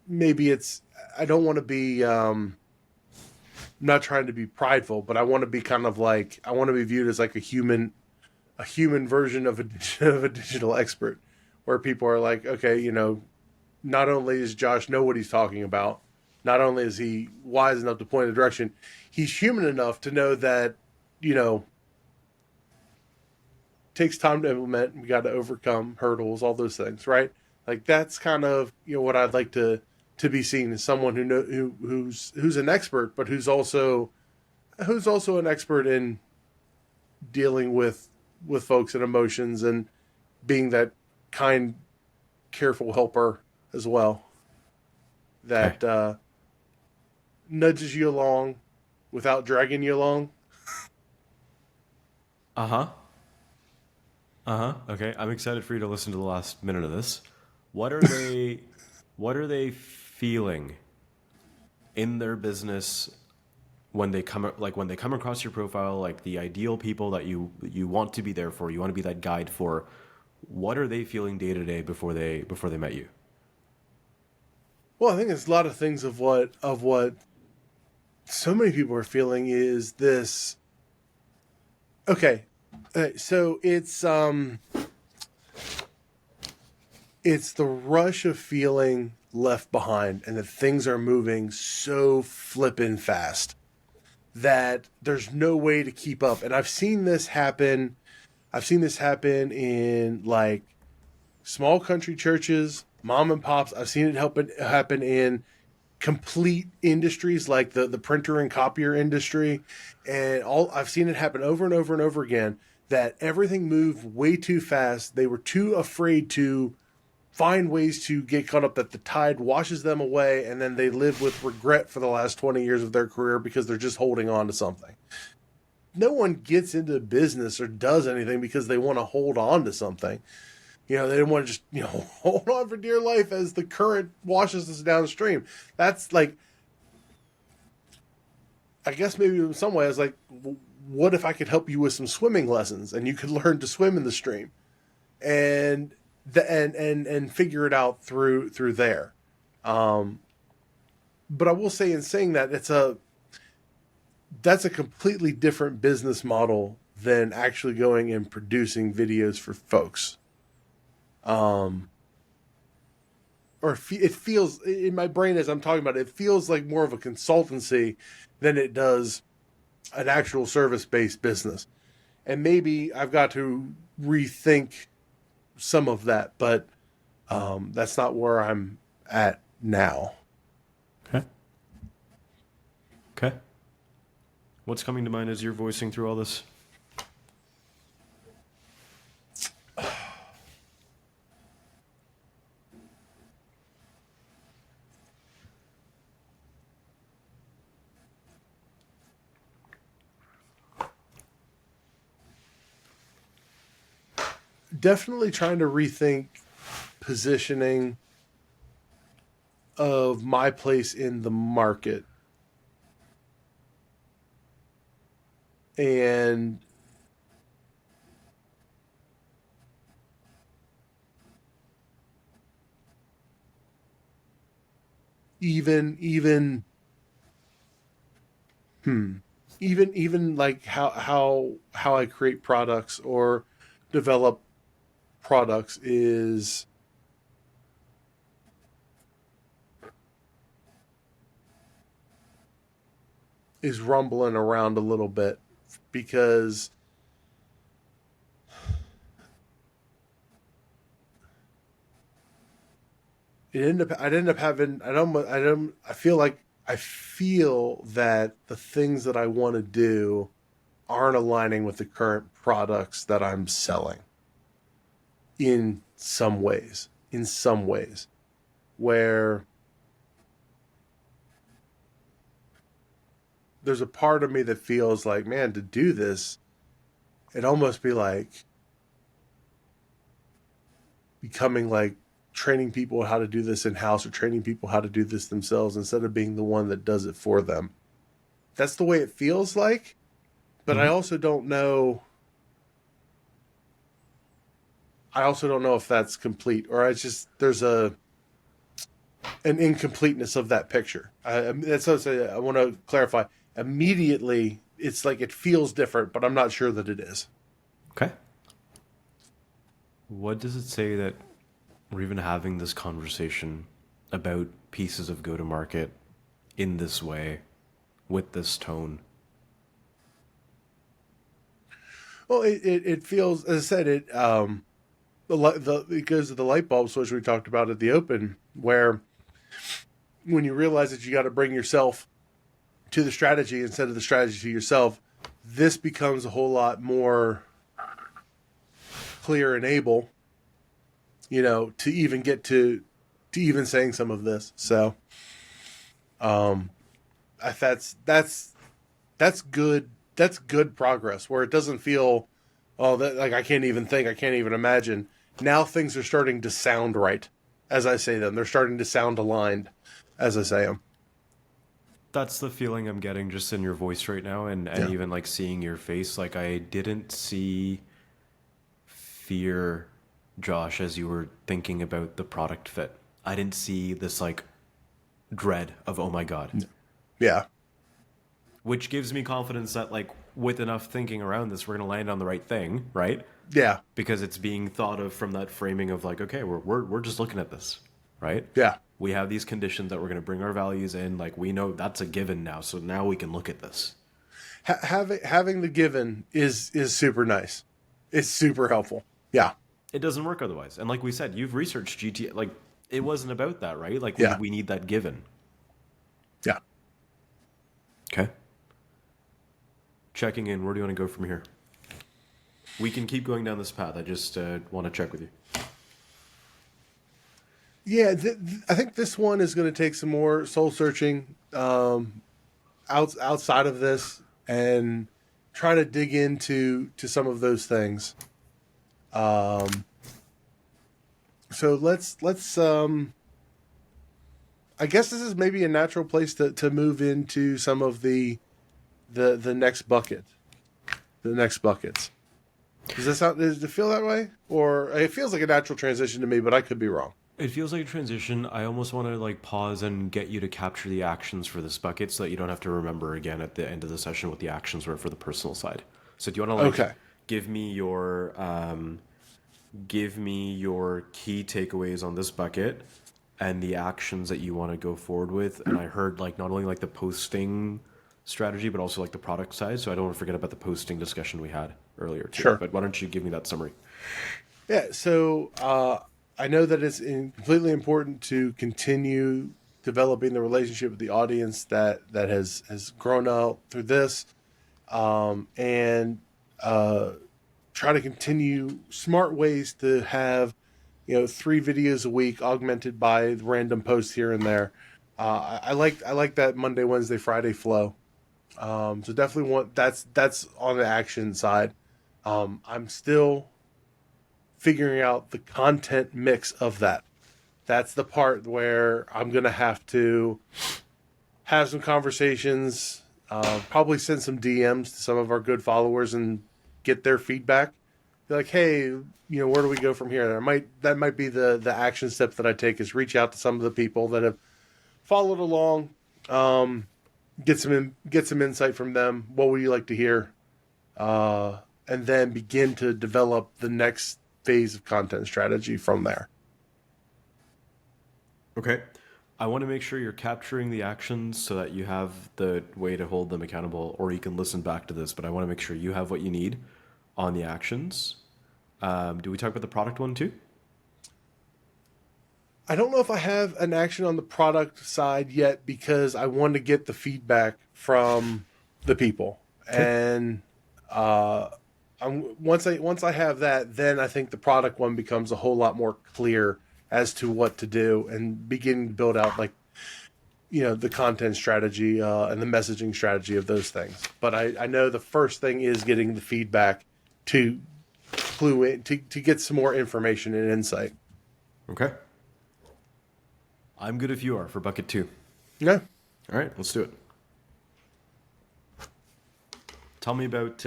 maybe it's, I don't want to be, I'm not trying to be prideful, but I want to be kind of like, I want to be viewed as like a human version of a digital expert, where people are like, okay, you know, not only does Josh know what he's talking about, not only is he wise enough to point a direction, he's human enough to know that, you know, takes time to implement. We got to overcome hurdles, all those things, right? Like that's kind of, you know, what I'd like to be seen as someone who's an expert, but who's also an expert in dealing with folks and emotions and being that kind, careful helper as well. That nudges you along without dragging you along. Okay, I'm excited for you to listen to the last minute of this. What are they feeling in their business when they come across your profile, like the ideal people that you want to be there for, you want to be that guide for? What are they feeling day to day before they met you? Well, I think it's a lot of things of what so many people are feeling is this. Okay, so it's the rush of feeling left behind and that things are moving so flippin' fast that there's no way to keep up. And I've seen this happen in like small country churches, mom and pops. I've seen it happen in complete industries like the printer and copier industry. And I've seen it happen over and over and over again, that everything moved way too fast. They were too afraid to find ways to get caught up, that the tide washes them away, and then they live with regret for the last 20 years of their career because they're just holding on to something. No one gets into business or does anything because they want to hold on to something. You know, they don't want to just, you know, hold on for dear life as the current washes us downstream. That's like, I guess maybe in some way I was like, what if I could help you with some swimming lessons and you could learn to swim in the stream and figure it out through there. But I will say, in saying that, that's a completely different business model than actually going and producing videos for folks. It feels in my brain as I'm talking about it, it feels like more of a consultancy than it does an actual service-based business. And maybe I've got to rethink some of that, but that's not where I'm at now. Okay. What's coming to mind as you're voicing through all this? definitely trying to rethink positioning of my place in the market. And even even like how I create products or develop products is rumbling around a little bit because I'd end up having I feel that the things that I want to do aren't aligning with the current products that I'm selling in some ways. In some ways. Where there's a part of me that feels like, man, to do this, it'd almost be like becoming like training people how to do this in house or training people how to do this themselves instead of being the one that does it for them. That's the way it feels like, but I also don't know. I also don't know if that's complete, or there's an incompleteness of that picture. That's what I want to clarify. Immediately, it's like it feels different, but I'm not sure that it is. Okay. What does it say that we're even having this conversation about pieces of go-to-market in this way, with this tone? Well, it feels, as I said, it goes to the light bulb switch we talked about at the open, where when you realize that you got to bring yourself to the strategy instead of the strategy to yourself, this becomes a whole lot more clear and able, to even get to even saying some of this. So, that's good. That's good progress where it doesn't feel, oh, that like I can't even think, I can't even imagine. Now things are starting to sound right as I say them. They're starting to sound aligned as I say them. That's the feeling I'm getting just in your voice right now, and even like seeing your face. Like I didn't see fear, Josh, as you were thinking about the product fit. I didn't see this like dread of, oh my God. Yeah. Which gives me confidence that like with enough thinking around this, we're going to land on the right thing, right? Yeah. Because it's being thought of from that framing of like, okay, we're just looking at this, right? Yeah. We have these conditions that we're going to bring our values in. Like we know that's a given now. So now we can look at this. Having the given is super nice. It's super helpful. Yeah. It doesn't work otherwise. And like we said, you've researched GTA. Like it wasn't about that, right? Like we need that given. Yeah. Okay. Checking in. Where do you want to go from here? We can keep going down this path. I just want to check with you. Yeah, I think this one is going to take some more soul searching outside of this and trying to dig into some of those things. So let's I guess this is maybe a natural place to move into some of the next bucket. The next buckets. Does it feel that way? Or it feels like a natural transition to me, but I could be wrong. It feels like a transition. I almost want to like pause and get you to capture the actions for this bucket so that you don't have to remember again at the end of the session what the actions were for the personal side. So do you want to give me your key takeaways on this bucket and the actions that you want to go forward with? And I heard like not only like the posting strategy but also like the product side. So I don't want to forget about the posting discussion we had earlier too. Sure. But why don't you give me that summary? Yeah. So I know that it's completely important to continue developing the relationship with the audience that has grown out through this, and try to continue smart ways to have 3 videos a week augmented by random posts here and there. I like that Monday, Wednesday, Friday flow. So definitely that's on the action side. I'm still figuring out the content mix of that. That's the part where I'm going to have to have some conversations, probably send some DMs to some of our good followers and get their feedback. Be like, hey, where do we go from here? That might be the action steps that I take, is reach out to some of the people that have followed along, get some insight from them. What would you like to hear? And then begin to develop the next phase of content strategy from there. Okay. I want to make sure you're capturing the actions so that you have the way to hold them accountable, or you can listen back to this, but I want to make sure you have what you need on the actions. Do we talk about the product one too? I don't know if I have an action on the product side yet, because I want to get the feedback from the people. Okay. And once I have that, then I think the product one becomes a whole lot more clear as to what to do, and begin to build out the content strategy and the messaging strategy of those things. But I know the first thing is getting the feedback to clue in, to get some more information and insight. Okay. I'm good if you are for bucket 2. Yeah. All right, let's do it. Tell me about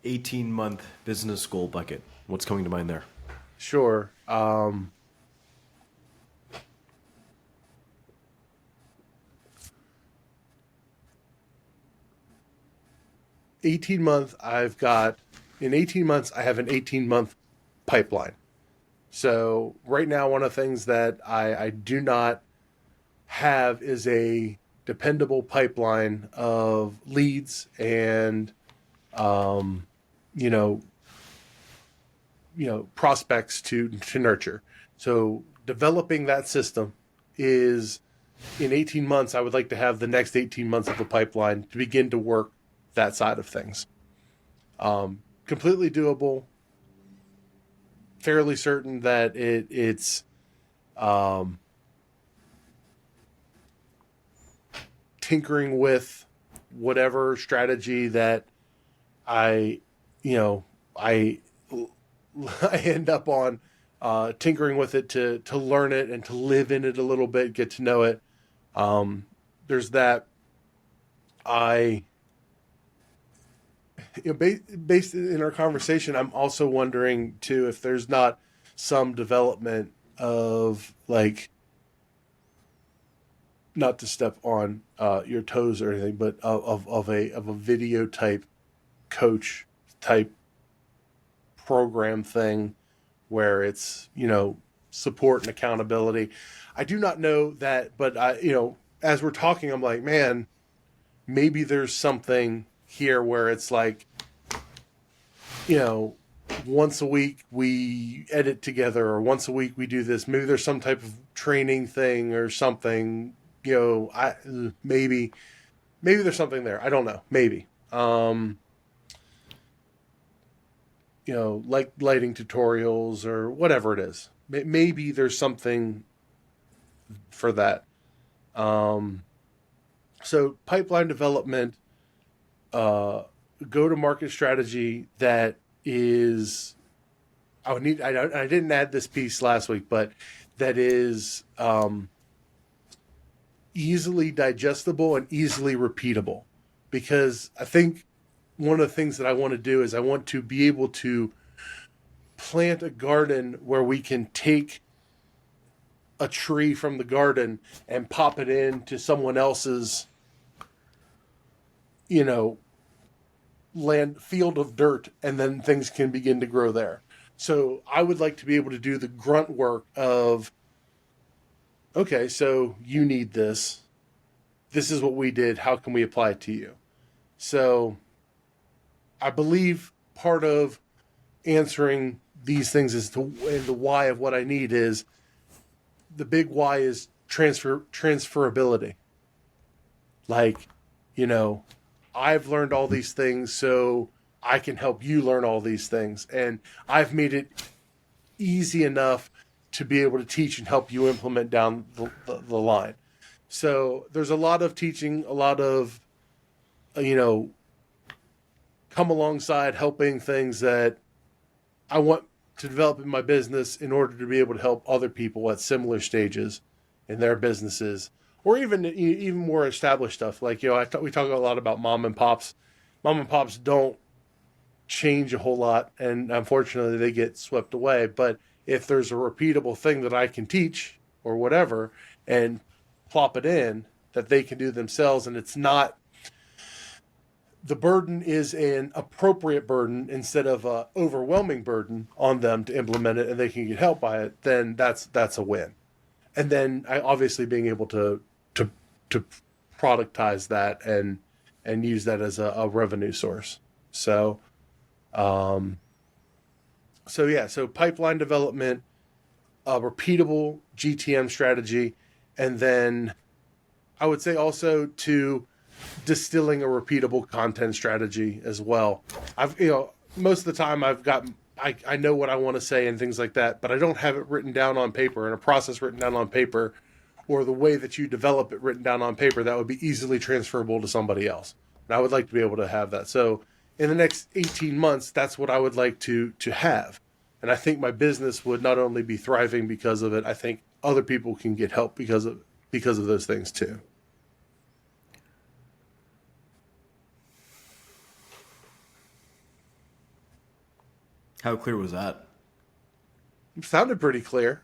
18-month business goal bucket. What's coming to mind there? Sure. 18-month, in 18 months, I have an 18-month pipeline. So right now, one of the things that I do not have is a dependable pipeline of leads and, prospects to nurture. So developing that system is, in 18 months, I would like to have the next 18 months of the pipeline to begin to work that side of things. Completely doable. Fairly certain that it's tinkering with whatever strategy that I end up on, tinkering with it to learn it and to live in it a little bit, get to know it. There's that. Based in our conversation, I'm also wondering too if there's not some development of, not to step on your toes or anything, but of a video type coach type program thing where it's support and accountability. I do not know that, but as we're talking, I'm like, man, maybe there's something here where it's once a week we edit together, or once a week we do this. Maybe there's some type of training thing or something, maybe there's something there. I don't know. Maybe, like lighting tutorials or whatever it is. Maybe there's something for that. So pipeline development, go-to-market strategy that is, I didn't add this piece last week, but that is easily digestible and easily repeatable. Because I think one of the things that I want to do is I want to be able to plant a garden where we can take a tree from the garden and pop it into someone else's field of dirt, and then things can begin to grow there. So I would like to be able to do the grunt work of, okay, so you need this. This is what we did. How can we apply it to you? So I believe part of answering these things is and the why of what I need is, the big why is transferability. I've learned all these things, so I can help you learn all these things. And I've made it easy enough to be able to teach and help you implement down the line. So there's a lot of teaching, a lot of, come alongside helping things that I want to develop in my business in order to be able to help other people at similar stages in their businesses, or even more established stuff. Like, we talk a lot about mom and pops. Mom and pops don't change a whole lot, and unfortunately they get swept away. But if there's a repeatable thing that I can teach or whatever and plop it in that they can do themselves, and it's not, the burden is an appropriate burden instead of a overwhelming burden on them to implement it, and they can get help by it, then that's a win. And then obviously being able to productize that and use that as a revenue source. So pipeline development, a repeatable GTM strategy, and then I would say also to distilling a repeatable content strategy as well. Most of the time I know what I want to say and things like that, but I don't have it written down on paper and a process written down on paper, or the way that you develop it written down on paper that would be easily transferable to somebody else. And I would like to be able to have that. So in the next 18 months, that's what I would like to have. And I think my business would not only be thriving because of it, I think other people can get help because of those things too. How clear was that? It sounded pretty clear.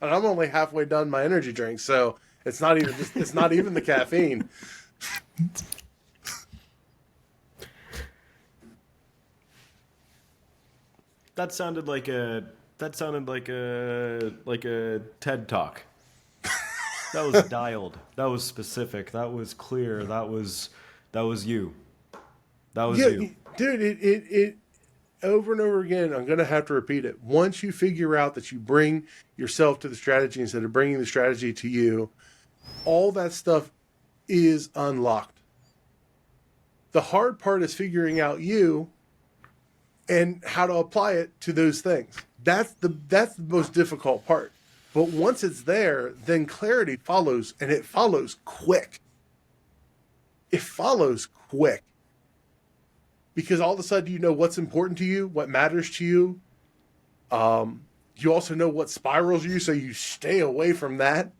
And I'm only halfway done my energy drink, so it's not even the caffeine. That sounded like a TED Talk. That was dialed. That was specific. That was clear. That was you. That was you. Dude, it over and over again, I'm going to have to repeat it. Once you figure out that you bring yourself to the strategy instead of bringing the strategy to you, all that stuff is unlocked. The hard part is figuring out you and how to apply it to those things. That's the most difficult part. But once it's there, then clarity follows, and it follows quick. It follows quick. Because all of a sudden you know what's important to you, what matters to you. You also know what spirals you, so you stay away from that.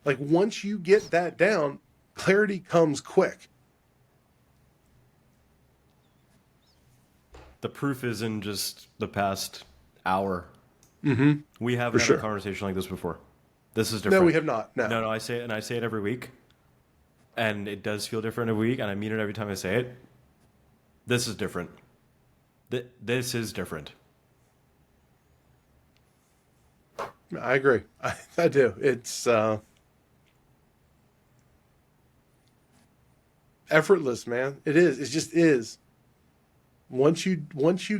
Like, once you get that down, clarity comes quick. The proof is in just the past hour. Mm-hmm. We haven't had a conversation like this before. This is different. No, we have not. No, I say it every week. And it does feel different every week, and I mean it every time I say it. This is different. This is different. I agree. I do. It's effortless, man. It is. It just is. Once you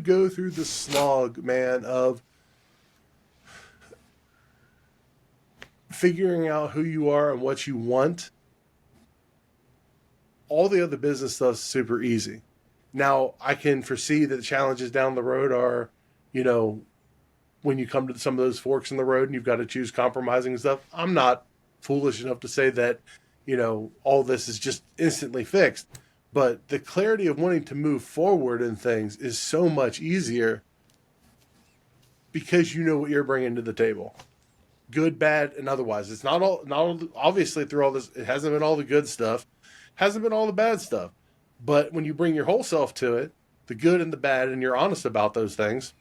go through the slog, man, of figuring out who you are and what you want, all the other business stuff's super easy. Now, I can foresee that the challenges down the road are, when you come to some of those forks in the road and you've got to choose compromising and stuff. I'm not foolish enough to say that, all this is just instantly fixed. But the clarity of wanting to move forward in things is so much easier because you know what you're bringing to the table. Good, bad, and otherwise. It's not all obviously through all this, it hasn't been all the good stuff, hasn't been all the bad stuff. But when you bring your whole self to it, the good and the bad, and you're honest about those things,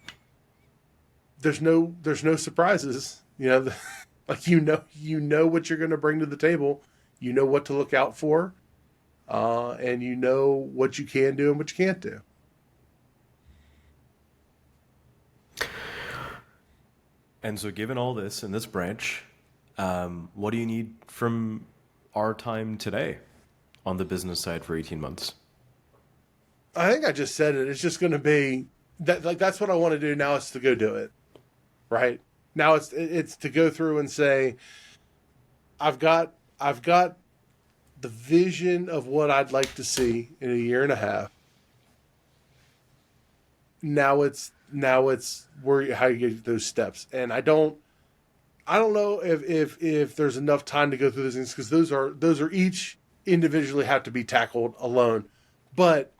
there's no surprises. Like you know what you're going to bring to the table. You know what to look out for, and you know what you can do and what you can't do. And so, given all this in this branch, what do you need from our time today on the business side for 18 months? I think I just said it. It's just going to be that. Like, that's what I want to do now, is to go do it. Right now, it's to go through and say, I've got the vision of what I'd like to see in a year and a half. Now it's how you get those steps, and I don't know if there's enough time to go through those things, because those are each individually have to be tackled alone. But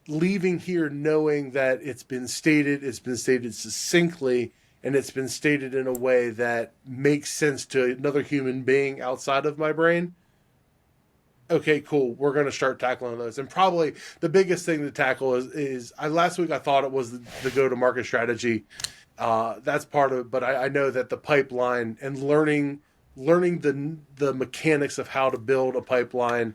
leaving here knowing that it's been stated succinctly, and it's been stated in a way that makes sense to another human being outside of my brain. Okay, cool. We're going to start tackling those. And probably the biggest thing to tackle is last week I thought it was the go-to-market strategy. That's part of it, but I know that the pipeline and learning the mechanics of how to build a pipeline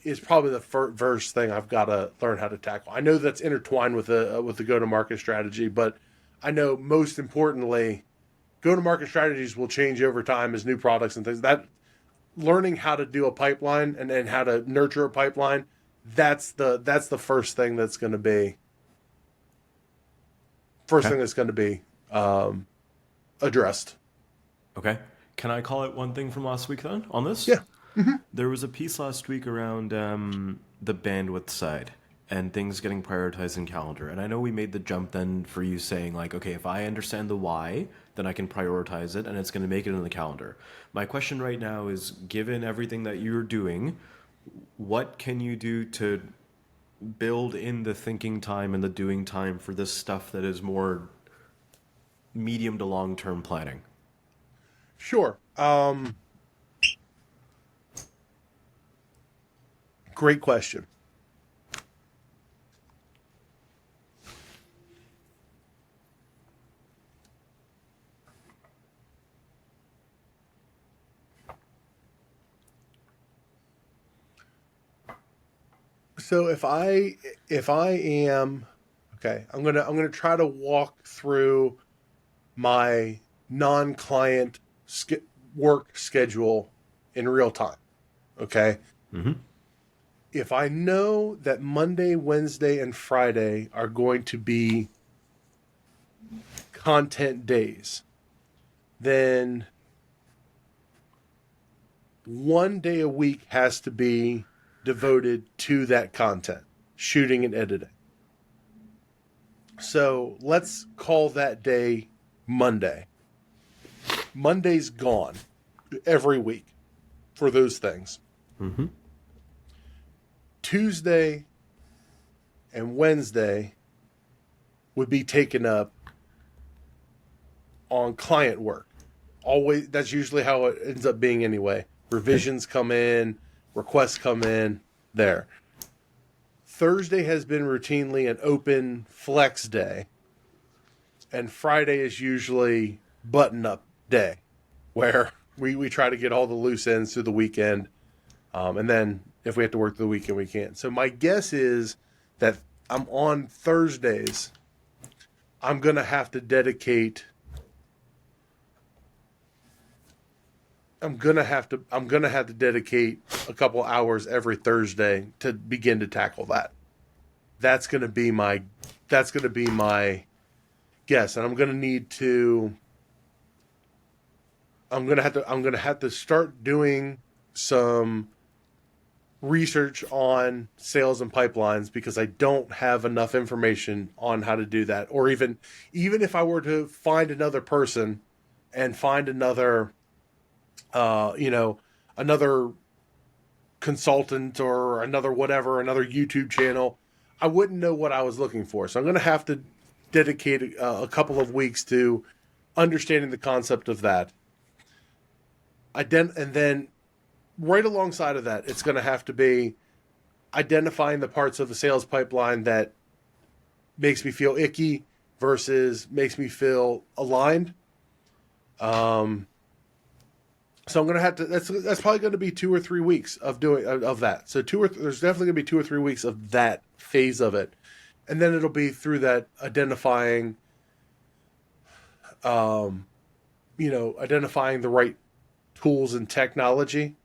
is probably the first thing I've got to learn how to tackle. I know that's intertwined with the go-to-market strategy, but I know most importantly, go-to-market strategies will change over time as new products and things. That learning how to do a pipeline and how to nurture a pipeline, that's the first thing that's going to be addressed. Okay. Can I call it one thing from last week then on this? Yeah. Mm-hmm. There was a piece last week around the bandwidth side and things getting prioritized in calendar. And I know we made the jump then for you saying like, okay, if I understand the why, then I can prioritize it and it's going to make it in the calendar. My question right now is, given everything that you're doing, what can you do to build in the thinking time and the doing time for this stuff that is more medium to long-term planning? Sure. Great question. So if I am okay, I'm gonna try to walk through my non-client work schedule in real time. Okay. Mm-hmm. If I know that Monday, Wednesday, and Friday are going to be content days, then one day a week has to be devoted to that content, shooting and editing. So let's call that day Monday. Monday's gone every week for those things. Mm-hmm. Tuesday and Wednesday would be taken up on client work. Always, that's usually how it ends up being anyway. Revisions come in, requests come in there. Thursday has been routinely an open flex day, and Friday is usually button-up day, where we try to get all the loose ends through the weekend, and then if we have to work the weekend, we can. So my guess is that I'm on Thursdays. I'm gonna have to dedicate a couple hours every Thursday to begin to tackle that. That's gonna be my guess, and I'm gonna have to start doing some research on sales and pipelines, because I don't have enough information on how to do that. Or even if I were to find another person and find another another consultant or another YouTube channel, I wouldn't know what I was looking for. So I'm going to have to dedicate a couple of weeks to understanding the concept of that. And then right alongside of that, it's going to have to be identifying the parts of the sales pipeline that makes me feel icky versus makes me feel aligned. So I'm going to have to, that's probably going to be 2 or 3 weeks of that. So there's definitely going to be 2 or 3 weeks of that phase of it. And then it'll be through that identifying the right tools and technology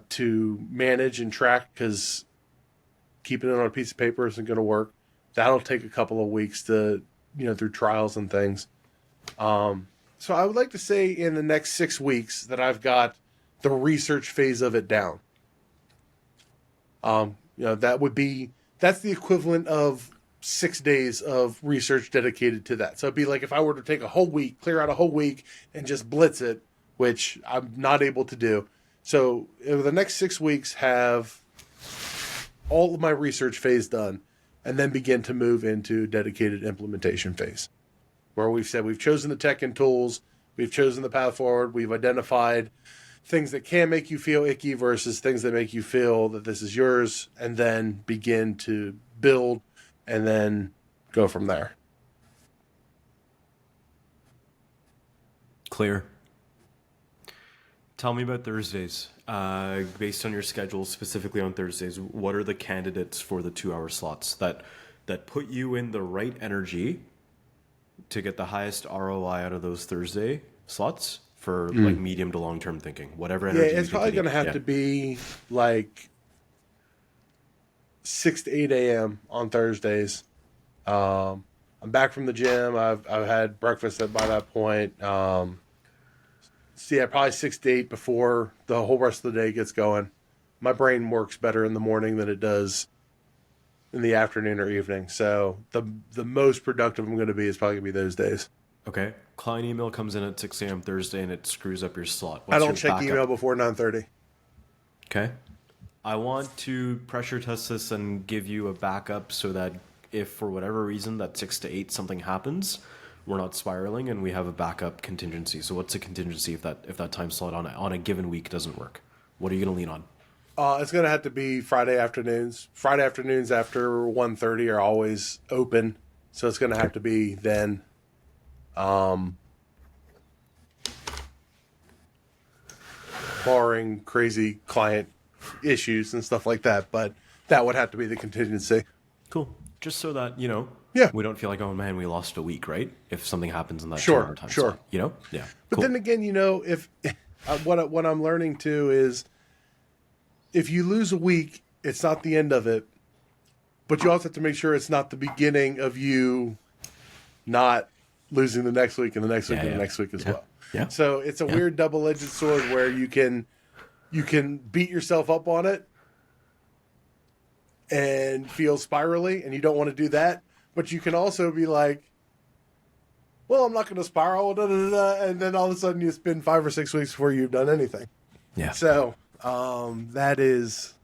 to manage and track, because keeping it on a piece of paper isn't going to work. That'll take a couple of weeks to, through trials and things. So I would like to say in the next 6 weeks that I've got the research phase of it down. That's the equivalent of 6 days of research dedicated to that. So it'd be like if I were to take a whole week, clear out a whole week and just blitz it, which I'm not able to do. So the next 6 weeks have all of my research phase done, and then begin to move into dedicated implementation phase, where we've said we've chosen the tech and tools, we've chosen the path forward, we've identified things that can make you feel icky versus things that make you feel that this is yours, and then begin to build and then go from there. Clear. Tell me about Thursdays. Based on your schedule, specifically on Thursdays, what are the candidates for the 2-hour slots that put you in the right energy to get the highest ROI out of those Thursday slots for like medium to long term thinking? Whatever energy. Yeah, it's probably going to have to be like 6 to 8 a.m. on Thursdays. I'm back from the gym. I've had breakfast by that point. So yeah, probably 6 to 8 before the whole rest of the day gets going. My brain works better in the morning than it does in the afternoon or evening. So the most productive I'm going to be is probably going to be those days. Okay. Client email comes in at 6 a.m. Thursday and it screws up your slot. I don't check email before 9:30. Okay. I want to pressure test this and give you a backup so that if for whatever reason that 6 to 8 something happens, we're not spiraling and we have a backup contingency. So what's a contingency if that time slot on a given week doesn't work? What are you going to lean on? It's going to have to be Friday afternoons. Friday afternoons after 1:30 are always open. So it's going to have to be then. Barring crazy client issues and stuff like that. But that would have to be the contingency. Cool. Just so that, Yeah. we don't feel like, oh man, we lost a week, right? If something happens in that Sure, 2 hour time sure. slot, Yeah. But cool. then again, if what I'm learning too is if you lose a week, it's not the end of it, but you also have to make sure it's not the beginning of you not losing the next week and the next week and the next week as well. Yeah. So it's a weird double-edged sword where you can beat yourself up on it and feel spirally, and you don't want to do that. But you can also be like, well, I'm not going to spiral, and then all of a sudden you spend 5 or 6 weeks before you've done anything. Yeah. So that's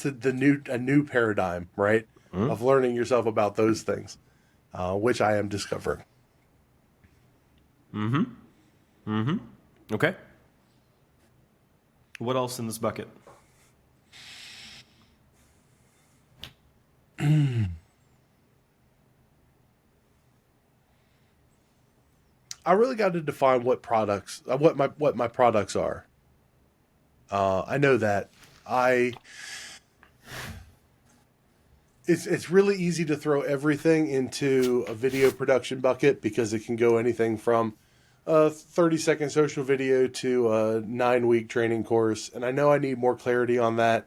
a new paradigm, right? Mm-hmm. Of learning yourself about those things, which I am discovering. Okay. What else in this bucket? I really got to define what my products are. I know that it's really easy to throw everything into a video production bucket because it can go anything from a 30-second social video to a 9-week training course. And I know I need more clarity on that.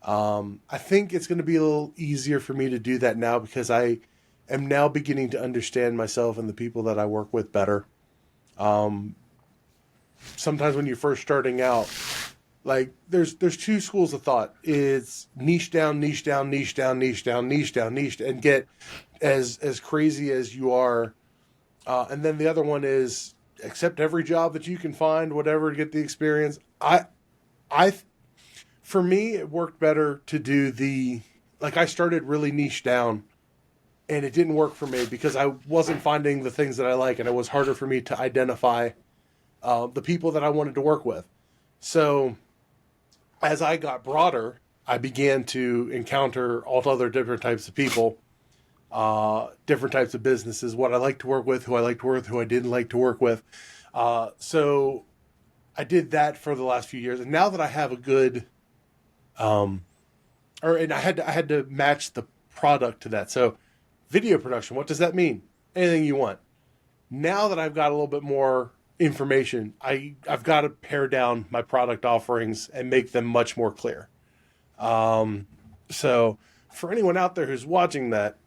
I think it's going to be a little easier for me to do that now because I am now beginning to understand myself and the people that I work with better. Sometimes when you're first starting out, like there's 2 schools of thought. It's niche down, niche down, niche down, niche down, niche down, niche, and get as crazy as you are. And then the other one is accept every job that you can find, whatever, to get the experience. For me, it worked better to do I started really niche down, and it didn't work for me because I wasn't finding the things that I like, and it was harder for me to identify the people that I wanted to work with. So as I got broader, I began to encounter all other different types of people, different types of businesses, what I like to work with, who I like to work with, who I didn't like to work with. So I did that for the last few years. And now that I have a good, and I had to match the product to that. So video production, what does that mean? Anything you want. Now that I've got a little bit more information, I've got to pare down my product offerings and make them much more clear. So for anyone out there who's watching that,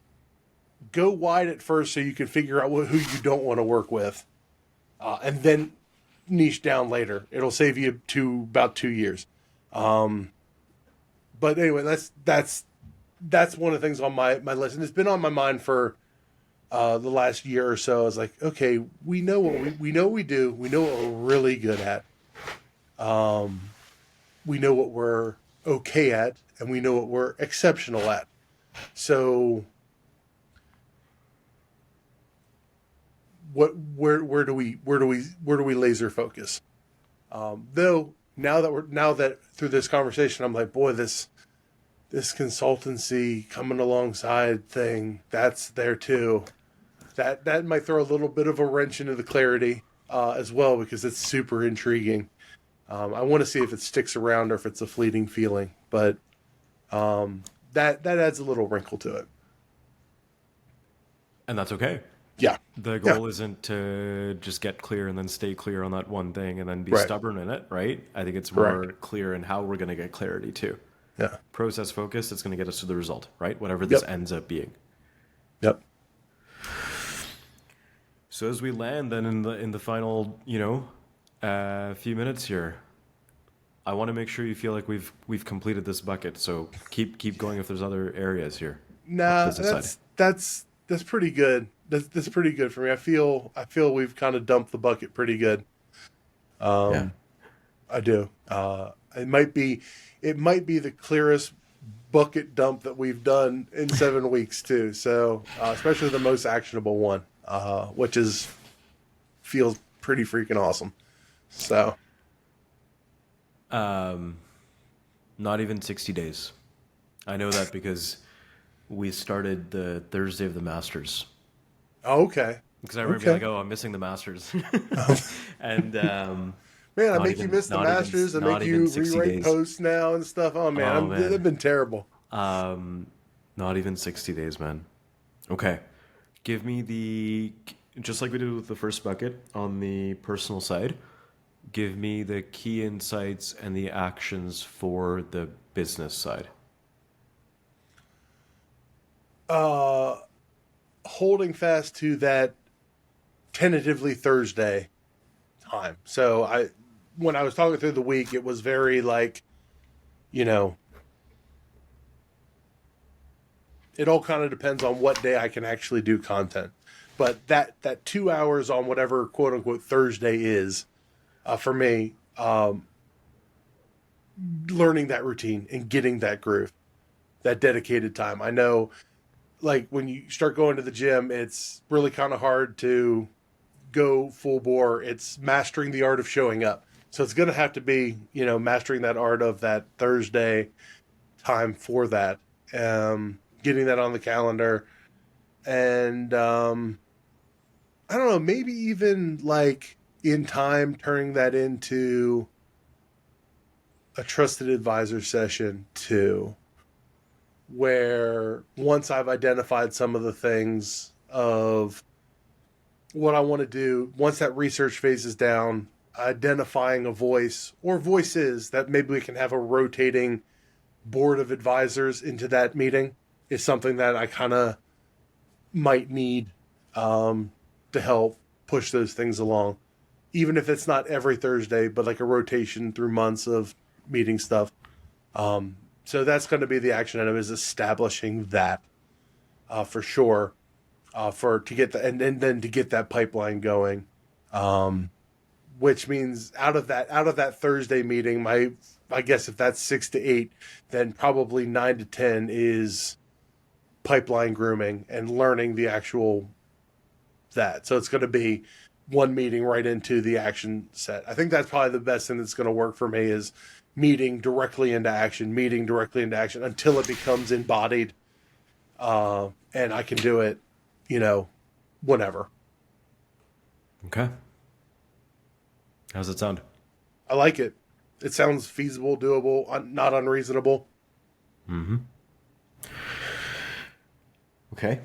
go wide at first so you can figure out who you don't want to work with, and then niche down later. It'll save you about 2 years. But anyway, that's one of the things on my list, and it's been on my mind for the last year or so. I was like, okay, we know what we do. We know what we're really good at. we know what we're okay at, and we know what we're exceptional at. So where do we laser focus? Though now that through this conversation, I'm like, boy, this consultancy coming alongside thing, that's there too. That might throw a little bit of a wrench into the clarity as well, because it's super intriguing. I want to see if it sticks around or if it's a fleeting feeling, but that adds a little wrinkle to it. And that's okay. Yeah. The Yeah. goal isn't to just get clear and then stay clear on that one thing and then be Right. stubborn in it, right? I think it's Correct. more clear in how we're going to get clarity too. Yeah. Process focused, it's going to get us to the result, right? Whatever this ends up being. Yep. So as we land then in the final, few minutes here, I want to make sure you feel like we've completed this bucket. So keep going if there's other areas here. Nah, Business that's pretty good. That's pretty good for me. I feel we've kind of dumped the bucket pretty good. Yeah. I do. It might be the clearest bucket dump that we've done in 7 weeks too. So especially the most actionable one, which feels pretty freaking awesome. So Not even 60 days. I know that because we started the Thursday of the Masters. okay. Because I remember being like, oh, I'm missing the Masters. And Man, I make you miss the Masters. I make you rewrite posts now and stuff. Oh man, they've been terrible. Not even 60 days, man. Okay. Give me just like we did with the first bucket on the personal side, give me the key insights and the actions for the business side. Holding fast to that tentatively Thursday time. So when I was talking through the week, it was very like, it all kind of depends on what day I can actually do content. But that 2 hours on whatever quote unquote Thursday is, for me, learning that routine and getting that groove, that dedicated time. I know, like when you start going to the gym, it's really kind of hard to go full bore. It's mastering the art of showing up. So it's going to have to be, mastering that art of that Thursday time for that, getting that on the calendar. And, I don't know, maybe even like in time, turning that into a trusted advisor session too, where once I've identified some of the things of what I want to do, once that research phase is down, identifying a voice or voices that maybe we can have a rotating board of advisors into that meeting is something that I kind of might need to help push those things along. Even if it's not every Thursday, but like a rotation through months of meeting stuff. So that's going to be the action item, is establishing that for sure, to get the, and then to get that pipeline going, which means out of that Thursday meeting, I guess if that's 6 to 8, then probably 9 to 10 is pipeline grooming and learning the actual that. So it's going to be one meeting right into the action set. I think that's probably the best thing that's going to work for me, is meeting directly into action until it becomes embodied. And I can do it, whenever. Okay. How's it sound? I like it. It sounds feasible, doable, not unreasonable. Mm-hmm. Okay.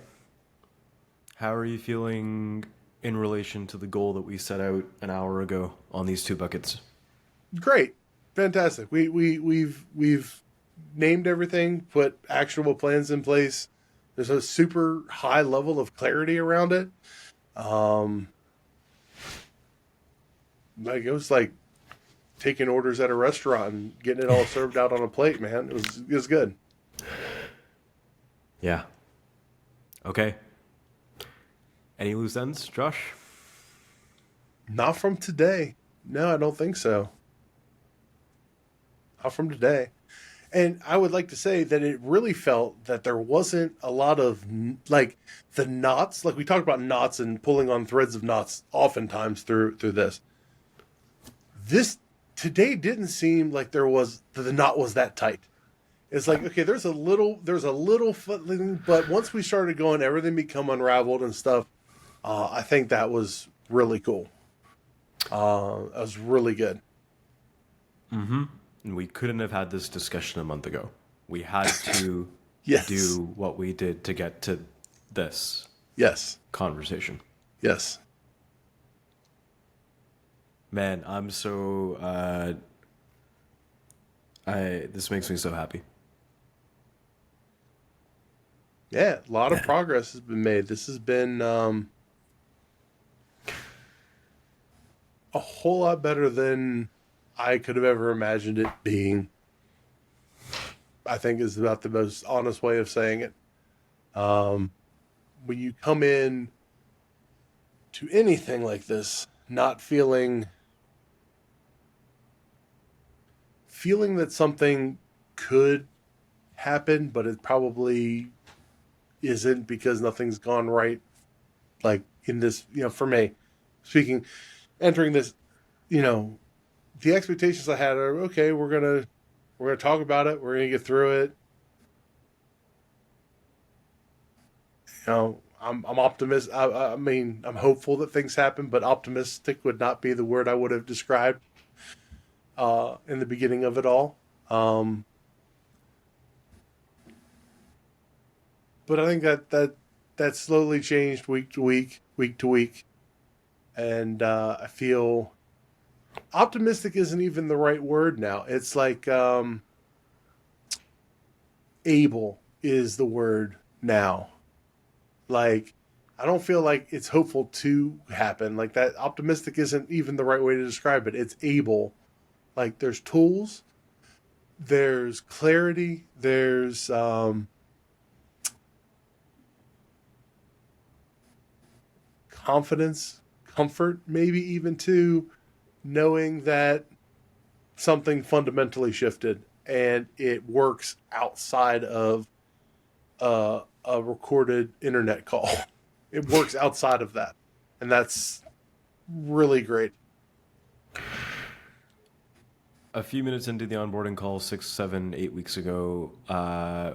How are you feeling in relation to the goal that we set out an hour ago on these two buckets? Great. Fantastic. We've named everything, put actionable plans in place. There's a super high level of clarity around it. Like it was like taking orders at a restaurant and getting it all served out on a plate, man. It was good. Yeah. Okay. Any loose ends, Josh? Not from today. No, I don't think so. not from today. And I would like to say that it really felt that there wasn't a lot of like the knots, like we talked about knots and pulling on threads of knots oftentimes through this. This today didn't seem like the knot was that tight. It's like, okay, there's a little footling, but once we started going, everything become unraveled and stuff. I think that was really cool. That was really good. Mm-hmm. And we couldn't have had this discussion a month ago. We had to Yes. do what we did to get to this Yes. conversation. Yes. Man, I'm so this makes me so happy. Yeah, a lot of progress has been made. This has been a whole lot better than I could have ever imagined it being. I think is about the most honest way of saying it. When you come in to anything like this, not feeling that something could happen, but it probably isn't because nothing's gone right. Like in this, for me, speaking, entering this, the expectations I had are okay. We're gonna talk about it. We're gonna get through it. I'm optimistic. I mean, I'm hopeful that things happen, but optimistic would not be the word I would have described in the beginning of it all. But I think that slowly changed week to week, and I feel optimistic isn't even the right word now. It's like able is the word now. Like, I don't feel like it's hopeful to happen. Like, that optimistic isn't even the right way to describe it. It's able. Like, there's tools, there's clarity, there's confidence, comfort, maybe even too, knowing that something fundamentally shifted and it works outside of a recorded internet call. It works outside of that. And that's really great. A few minutes into the onboarding call 6, 7, 8 weeks ago,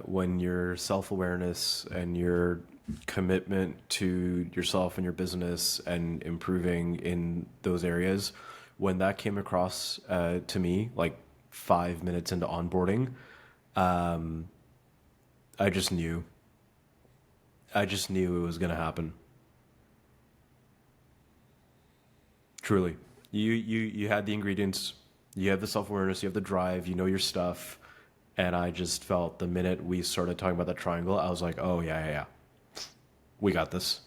when your self-awareness and your commitment to yourself and your business and improving in those areas, when that came across to me, like 5 minutes into onboarding, I just knew. I just knew it was going to happen. Truly. You had the ingredients. You have the self-awareness, you have the drive, you know your stuff. And I just felt the minute we started talking about that triangle, I was like, oh, yeah. We got this.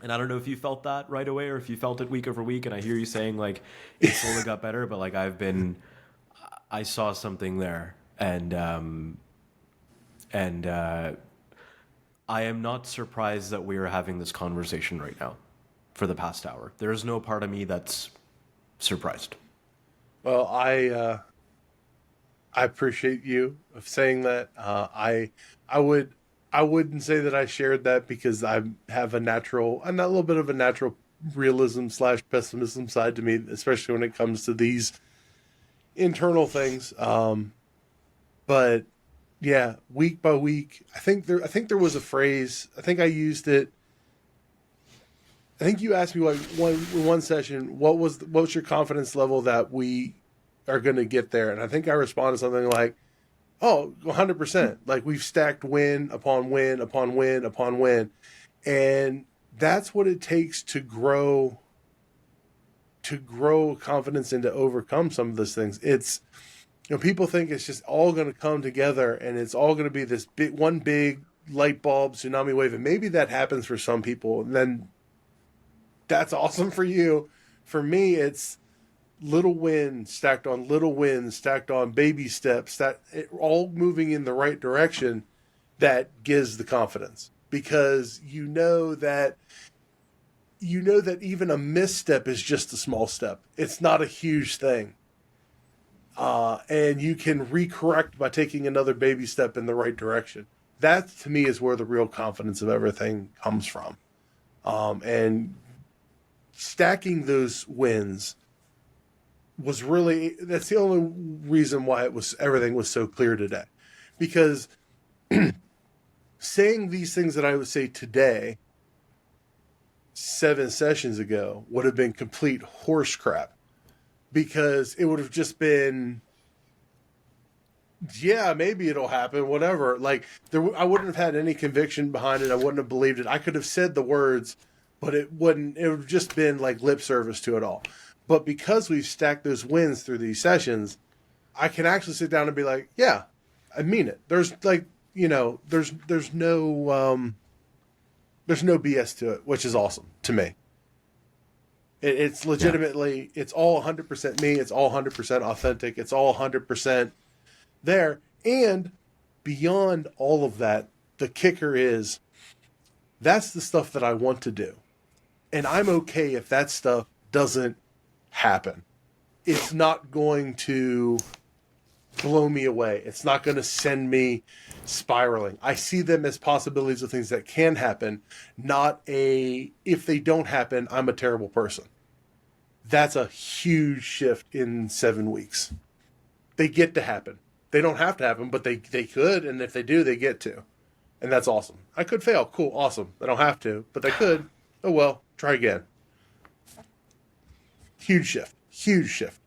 And I don't know if you felt that right away or if you felt it week over week. And I hear you saying, like, it slowly got better. But, like, I saw something there. And I am not surprised that we are having this conversation right now for the past hour. There is no part of me that's surprised. Well, I appreciate you of saying that. I wouldn't say that I shared that because I have a little bit of a natural realism / pessimism side to me, especially when it comes to these internal things. But yeah, week by week, I think there was a phrase. I think I used it. I think you asked me one session, what's your confidence level that we are going to get there? And I think I responded something like, oh, 100%. Like, we've stacked win upon win upon win upon win. And that's what it takes to grow confidence and to overcome some of those things. It's, people think it's just all going to come together and it's all going to be this one big light bulb tsunami wave. And maybe that happens for some people. And then that's awesome for you. For me, it's little wins stacked on little wins, stacked on baby steps, that all moving in the right direction, that gives the confidence, because you know that even a misstep is just a small step. It's not a huge thing. and you can recorrect by taking another baby step in the right direction. That, to me, is where the real confidence of everything comes from. And stacking those wins was really, that's the only reason why everything was so clear today. Because saying these things that I would say today, 7 sessions ago, would have been complete horse crap. Because it would have just been, yeah, maybe it'll happen, whatever. Like, I wouldn't have had any conviction behind it. I wouldn't have believed it. I could have said the words, but it would have just been like lip service to it all. But because we've stacked those wins through these sessions, I can actually sit down and be like, yeah, I mean it. There's like, there's no BS to it, which is awesome to me. It's legitimately, It's all 100% me. It's all 100% authentic. It's all 100% there. And beyond all of that, the kicker is that's the stuff that I want to do. And I'm okay if that stuff doesn't happen. It's not going to blow me away. It's not going to send me spiraling. I see them as possibilities of things that can happen, not if they don't happen, I'm a terrible person. That's a huge shift in 7 weeks. They get to happen. They don't have to happen, but they could, and if they do, they get to. And that's awesome. I could fail. Cool, awesome. They don't have to, but they could. Oh well, try again. Huge shift. Huge shift.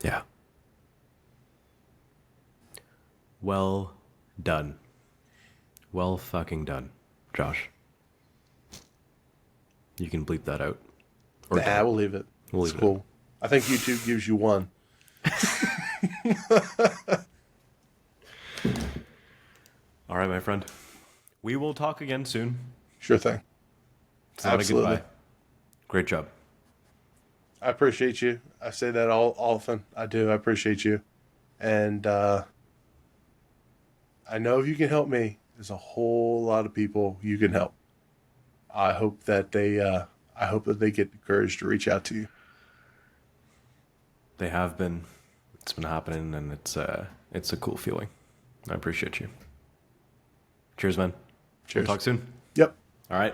Yeah. Well done. Well fucking done, Josh. You can bleep that out. Or we'll leave it. It's cool. I think YouTube gives you 1. All right, my friend. We will talk again soon. Sure thing. It's not Absolutely. A goodbye. Great job. I appreciate you. I say that often. I do. I appreciate you. And I know if you can help me, there's a whole lot of people you can help. I hope that they get the courage to reach out to you. They have been. It's been happening, and it's a cool feeling. I appreciate you. Cheers, man. Cheers. We'll talk soon. Yep. All right.